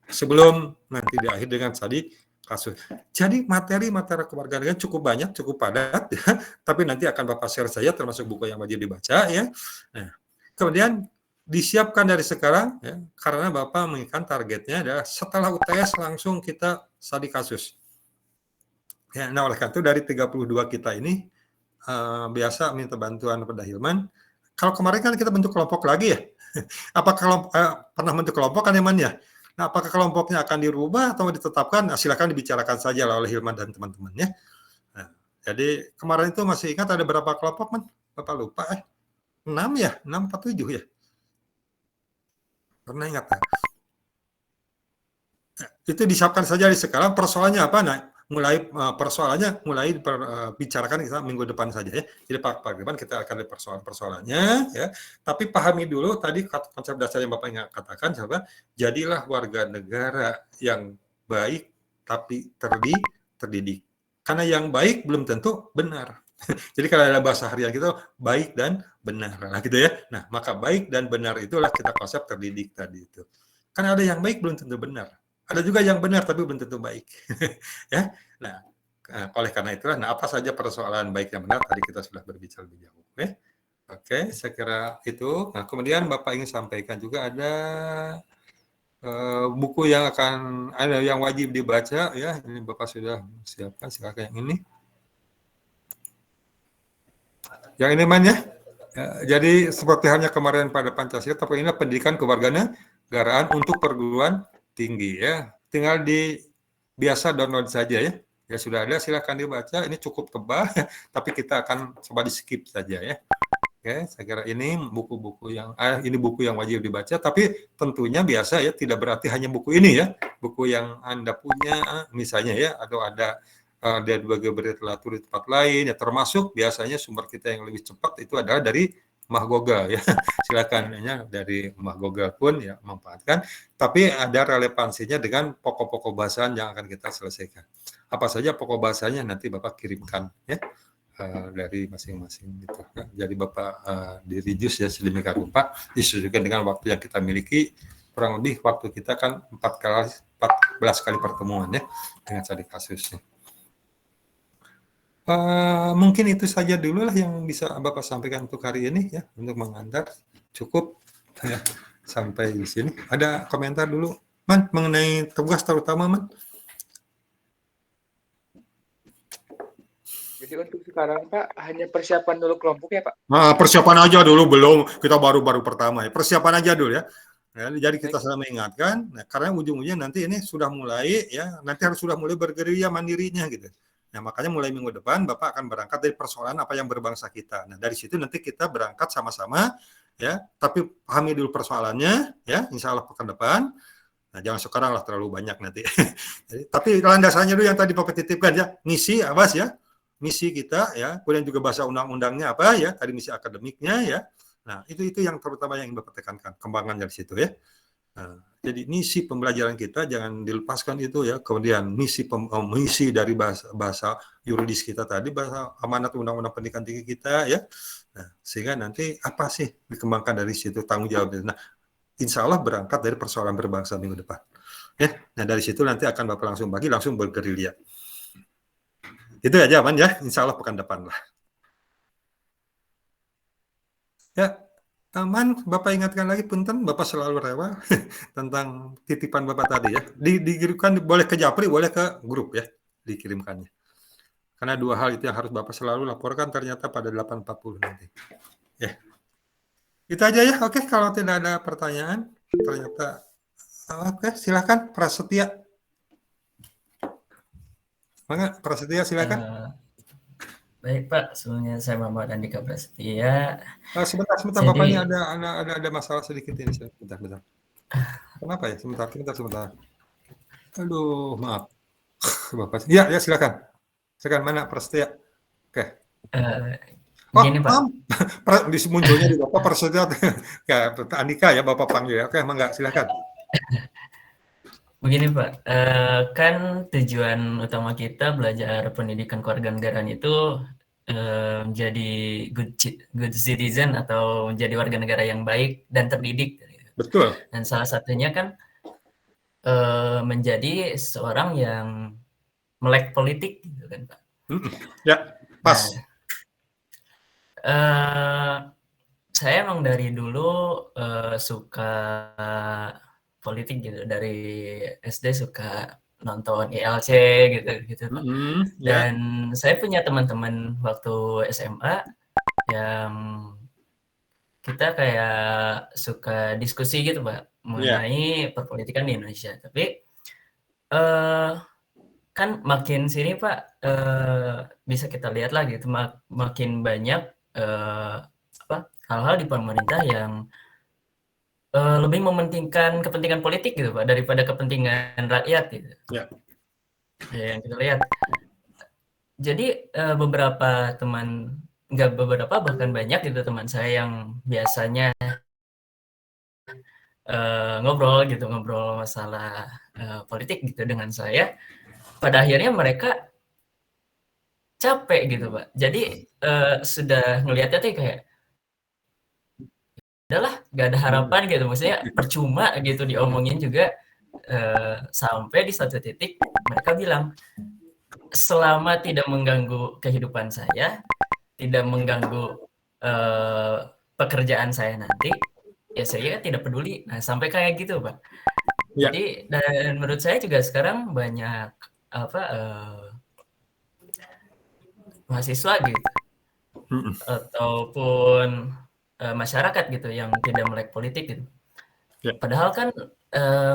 Sebelum nanti diakhir dengan tadi kasus. Jadi materi-materi kewarganegaraan cukup banyak, cukup padat, ya. Tapi nanti akan Bapak share saya termasuk buku yang wajib dibaca, ya. Nah, kemudian disiapkan dari sekarang, ya, karena Bapak menginginkan targetnya adalah setelah UTS langsung kita studi kasus. Ya, nah oleh karena itu dari 32 kita ini biasa minta bantuan kepada Hilman. Kalau kemarin kan kita bentuk kelompok lagi ya. Apakah pernah bentuk kelompok kan Hilman ya? Nah, apakah kelompoknya akan dirubah atau ditetapkan? Nah, silakan dibicarakan saja oleh Hilman dan teman-teman ya. Nah, jadi kemarin itu masih ingat ada berapa kelompok, Man? Bapak lupa 6 ya? 6 atau 7 ya? Pernah ingat ya? Nah, itu disiapkan saja di sekarang. Persoalannya apa? Nah, persoalannya mulai dibicarakan kita minggu depan saja ya. Jadi Pak depan kita akan lihat persoalannya ya. Tapi pahami dulu tadi konsep dasar yang Bapak katakan sahabat, jadilah warga negara yang baik tapi terdidik. Karena yang baik belum tentu benar. Jadi kalau ada bahasa harian kita baik dan benar lah gitu ya. Nah, maka baik dan benar itulah kita konsep terdidik tadi itu. Karena ada yang baik belum tentu benar. Ada juga yang benar tapi belum tentu baik. Ya. Nah, oleh karena itulah apa saja persoalan baik yang benar tadi kita sudah berbicara lebih jauh. Oke, saya kira itu. Nah, kemudian Bapak ingin sampaikan juga ada buku yang ada yang wajib dibaca ya. Ini Bapak sudah siapkan, silakan yang ini. Yang ini Man ya. Jadi seperti halnya kemarin pada Pancasila, tapi ini pendidikan kewarganegaraan untuk perguruan tinggi ya, tinggal biasa download saja ya. Ya sudah ada, silakan dibaca. Ini cukup tebal, tapi kita akan coba di skip saja ya. Oke, saya kira ini buku-buku yang ini buku yang wajib dibaca. Tapi tentunya biasa ya, tidak berarti hanya buku ini ya. Buku yang Anda punya, misalnya ya, atau ada berbagai literatur di tempat lain ya. Termasuk biasanya sumber kita yang lebih cepat itu adalah dari Mahgoga ya, silakan ya, dari Mahgoga pun ya manfaatkan, tapi ada relevansinya dengan pokok-pokok bahasan yang akan kita selesaikan. Apa saja pokok bahasanya nanti Bapak kirimkan ya dari masing-masing gitu. Jadi Bapak di reduce ya sedemikian rupa disesuaikan dengan waktu yang kita miliki. Kurang lebih waktu kita kan 14 kali pertemuan ya dengan studi kasusnya. Mungkin itu saja dulu lah yang bisa Bapak sampaikan untuk hari ini ya, untuk mengantar cukup ya. sampai di sini. Ada komentar dulu, Man, mengenai tugas terutama, Man? Jadi untuk sekarang Pak hanya persiapan dulu kelompok ya Pak? Nah, persiapan aja dulu, belum. Kita baru-baru pertama ya. Persiapan aja dulu ya. Jadi kita sudah mengingatkan, nah, karena ujung-ujungnya nanti ini sudah mulai ya, nanti harus sudah mulai bergerilya mandirinya gitu. Nah, makanya mulai minggu depan Bapak akan berangkat dari persoalan apa yang berbangsa kita. Nah, dari situ nanti kita berangkat sama-sama ya, tapi pahami dulu persoalannya ya, insya Allah pekan depan. Nah, jangan sekarang lah terlalu banyak nanti. Jadi, tapi landasannya dulu yang tadi Bapak titipkan ya, misi awas ya, misi kita ya, kemudian juga bahasa undang-undangnya apa ya, tadi misi akademiknya ya. Nah, itu yang terutama yang Bapak tekankan, kembangan dari situ ya. Nah, jadi misi pembelajaran kita jangan dilepaskan itu ya. Kemudian misi dari bahasa yuridis kita tadi, bahasa amanat undang-undang pendidikan tinggi kita ya. Nah, sehingga nanti apa sih dikembangkan dari situ tanggung jawabnya. Nah, insya Allah berangkat dari persoalan berbangsa minggu depan. Ya, nah dari situ nanti akan Bapak langsung bergerilya. Itu aja, Man ya. Insya Allah pekan depan lah. Ya, Man, Bapak ingatkan lagi, punten, Bapak selalu rewel tentang titipan Bapak tadi ya. Dikirimkan boleh ke Japri, boleh ke grup ya, dikirimkannya. Karena dua hal itu yang harus Bapak selalu laporkan ternyata pada 8.40 nanti. Ya. Itu aja ya. Oke, kalau tidak ada pertanyaan, ternyata oke, silakan Prasetya. Mangga, Prasetya silakan. Baik Pak, sebelumnya saya Muhammad Andika Prasetya. Sebentar, Jadi, Bapak ini ada masalah sedikit ini. Bentar. Kenapa ya? Sebentar. Aduh, maaf. Bapak. Ya, silakan. Silakan, mana Prasetya? Oke. Begini Pak. Munculnya di Bapak Prasetya. Ya, Andika ya Bapak panggil ya. Oke, mangga, silakan. Begini Pak, kan tujuan utama kita belajar pendidikan kewarganegaraan itu menjadi good citizen atau menjadi warga negara yang baik dan terdidik. Betul. Dan salah satunya kan menjadi seorang yang melek politik, gitu kan Pak. Ya, pas. Nah, saya emang dari dulu suka politik gitu, dari SD suka nonton ILC gitu Pak. Dan saya punya teman-teman waktu SMA yang kita kayak suka diskusi gitu Pak mengenai perpolitikan di Indonesia. Tapi kan makin sini Pak bisa kita lihat lagi gitu, makin banyak hal-hal di pemerintah yang lebih mementingkan kepentingan politik gitu Pak daripada kepentingan rakyat gitu. Ya. Ya, yang kita lihat. Jadi beberapa teman, nggak beberapa bahkan banyak gitu teman saya yang biasanya ngobrol masalah politik gitu dengan saya, pada akhirnya mereka capek gitu Pak. Jadi sudah ngelihatnya tuh kayak udahlah, nggak ada harapan gitu, maksudnya percuma gitu diomongin juga, sampai di satu titik mereka bilang, selama tidak mengganggu kehidupan saya, tidak mengganggu pekerjaan saya nanti, ya saya tidak peduli. Nah, sampai kayak gitu Pak. Ya. Jadi, dan menurut saya juga sekarang banyak mahasiswa gitu, ataupun masyarakat gitu yang tidak melek politik gitu. Ya. Padahal kan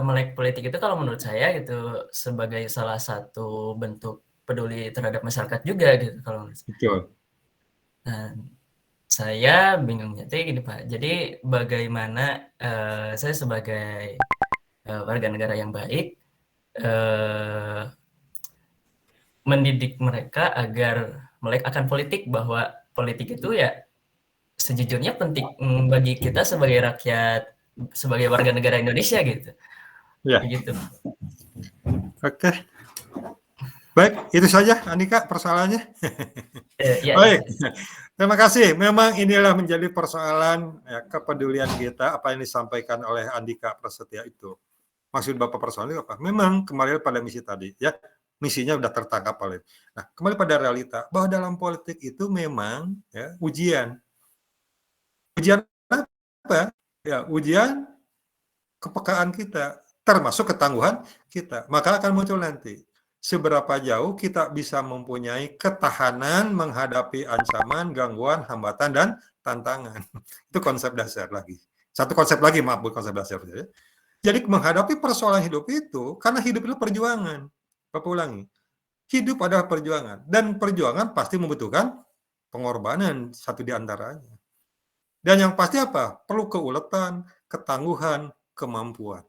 melek politik itu kalau menurut saya gitu sebagai salah satu bentuk peduli terhadap masyarakat juga gitu kalau menurut saya. Betul. Nah, saya bingungnya tuh gini Pak. Jadi bagaimana saya sebagai warga negara yang baik mendidik mereka agar melek akan politik, bahwa politik itu ya sejujurnya penting bagi kita sebagai rakyat, sebagai warga negara Indonesia gitu. Ya. Gitu. Oke. Baik, itu saja Andika persoalannya. Ya. Baik. Terima kasih. Memang inilah menjadi persoalan ya, kepedulian kita apa yang disampaikan oleh Andika Prasetya itu. Maksud Bapak persoalannya apa? Memang kembali pada misi tadi ya. Misinya sudah tertangkap oleh. Nah, kembali pada realita bahwa dalam politik itu memang ya ujian. Ujian apa? Ya, ujian kepekaan kita, termasuk ketangguhan kita. Maka akan muncul nanti seberapa jauh kita bisa mempunyai ketahanan menghadapi ancaman, gangguan, hambatan, dan tantangan. Itu konsep dasar lagi. Satu konsep lagi, maaf, bukan konsep dasar. Jadi menghadapi persoalan hidup itu, karena hidup itu perjuangan. Bapak ulangi, hidup adalah perjuangan. Dan perjuangan pasti membutuhkan pengorbanan, satu di antaranya. Dan yang pasti apa? Perlu keuletan, ketangguhan, kemampuan.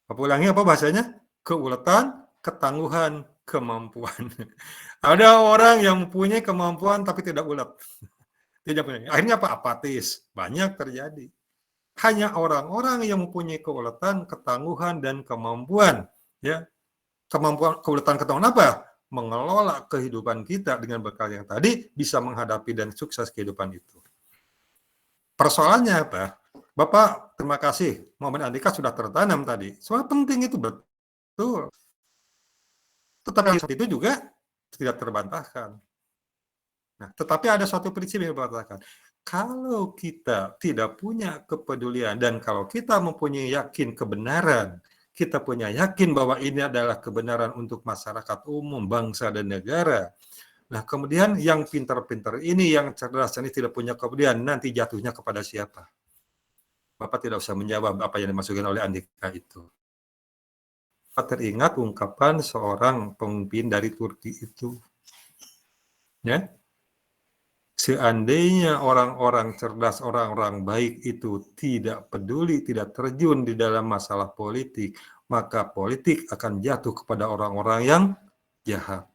Bapak ulangi apa bahasanya? Keuletan, ketangguhan, kemampuan. Ada orang yang mempunyai kemampuan tapi tidak ulet. Tidak punya. Akhirnya apa? Apatis. Banyak terjadi. Hanya orang-orang yang mempunyai keuletan, ketangguhan, dan kemampuan. Ya, kemampuan, keuletan, ketangguhan apa? Mengelola kehidupan kita dengan bekal yang tadi, bisa menghadapi dan sukses kehidupan itu. Persoalannya apa? Bapak, terima kasih. Momen Andika sudah tertanam tadi. Soal penting itu betul. Tetapi itu juga tidak terbantahkan. Nah, tetapi ada suatu prinsip yang dikatakan, kalau kita tidak punya kepedulian dan kalau kita mempunyai yakin kebenaran, kita punya yakin bahwa ini adalah kebenaran untuk masyarakat umum, bangsa dan negara. Nah, kemudian yang pintar-pintar ini, yang cerdas ini tidak punya kepedulian, nanti jatuhnya kepada siapa? Bapak tidak usah menjawab apa yang dimasukkan oleh Andika itu. Teringat ungkapan seorang pemimpin dari Turki itu. Ya. Seandainya orang-orang cerdas, orang-orang baik itu tidak peduli, tidak terjun di dalam masalah politik, maka politik akan jatuh kepada orang-orang yang jahat.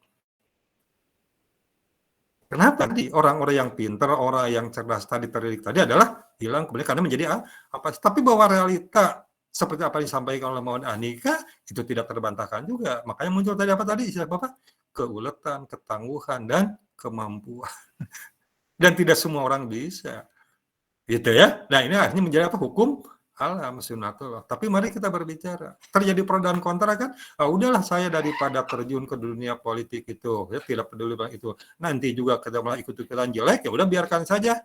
Kenapa tadi orang-orang yang pintar, orang yang cerdas tadi terdidik tadi adalah hilang kemudian karena menjadi apa? Tapi bahwa realita seperti apa yang disampaikan oleh Muhammad Andika itu tidak terbantahkan juga. Makanya muncul tadi apa tadi istilah Bapak? Keuletan, ketangguhan, dan kemampuan. Dan tidak semua orang bisa. Gitu ya. Nah, ini akhirnya menjadi apa? Hukum alam sunnatullah. Tapi mari kita berbicara. Terjadi pro dan kontra kan? Udahlah saya daripada terjun ke dunia politik itu, ya tidak peduli bang itu. Nanti juga kita malah ikut-ikutan jelek, ya udah biarkan saja.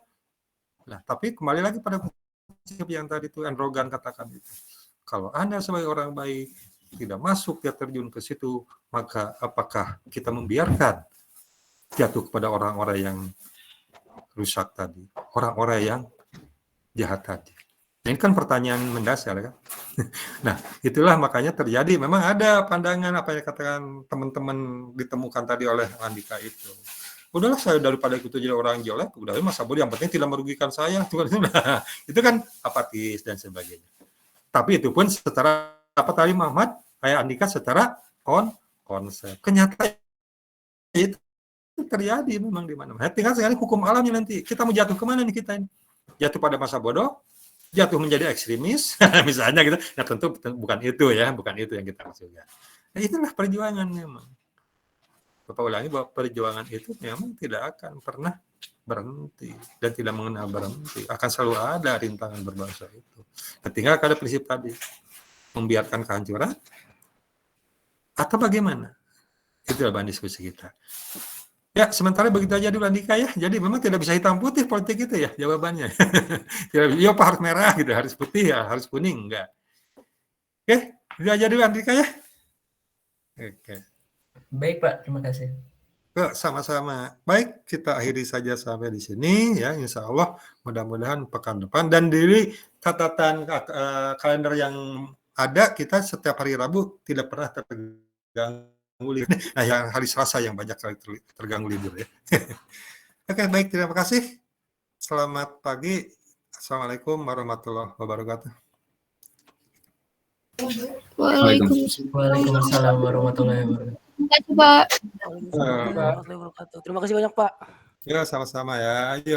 Nah, tapi kembali lagi pada prinsip yang tadi itu Androgan katakan itu. Kalau Anda sebagai orang baik tidak masuk ya terjun ke situ, maka apakah kita membiarkan jatuh kepada orang-orang yang rusak tadi, orang-orang yang jahat tadi? Ini kan pertanyaan mendasar kan. Nah, itulah makanya terjadi. Memang ada pandangan apa yang katakan teman-teman ditemukan tadi oleh Andika itu. Udahlah saya daripada ikut jadi orang jelek, udah masa bodoh yang penting tidak merugikan saya. Itu kan apatis dan sebagainya. Tapi itu pun secara apa tadi Muhammad, kayak Andika secara konsep. Kenyataan itu terjadi memang di mana-mana. Tinggal sekali hukum alamnya nanti. Kita mau jatuh kemana nih kita ini? Jatuh pada masa bodoh? Jatuh menjadi ekstremis? Misalnya gitu. Nah tentu bukan itu ya, bukan itu yang kita maksudkan. Nah, itulah perjuangan memang. Bapak ulangi bahwa perjuangan itu memang tidak akan pernah berhenti dan tidak mengenal berhenti. Akan selalu ada rintangan berbangsa itu. Ketika ada prinsip tadi, membiarkan kehancuran atau bagaimana? Itu bahan diskusi kita. Ya, sementara begitu aja dulu Andika ya. Jadi memang tidak bisa hitam putih politik itu ya jawabannya. Ya Pak harus merah gitu, harus putih ya, harus kuning enggak. Oke, itu aja dulu Andika ya. Oke. Baik Pak, terima kasih. Sama-sama. Baik, kita akhiri saja sampai di sini ya. Insya Allah mudah-mudahan pekan depan dan dari catatan kalender yang ada kita setiap hari Rabu tidak pernah terganggu libur. Nah, yang hari Selasa yang banyak kali terganggu libur ya. Oke, baik, terima kasih. Selamat pagi. Assalamualaikum warahmatullahi wabarakatuh. Waalaikumsalam warahmatullahi wabarakatuh. Terima kasih, Pak. Terima kasih banyak, Pak. Ya, sama-sama ya. Ayo.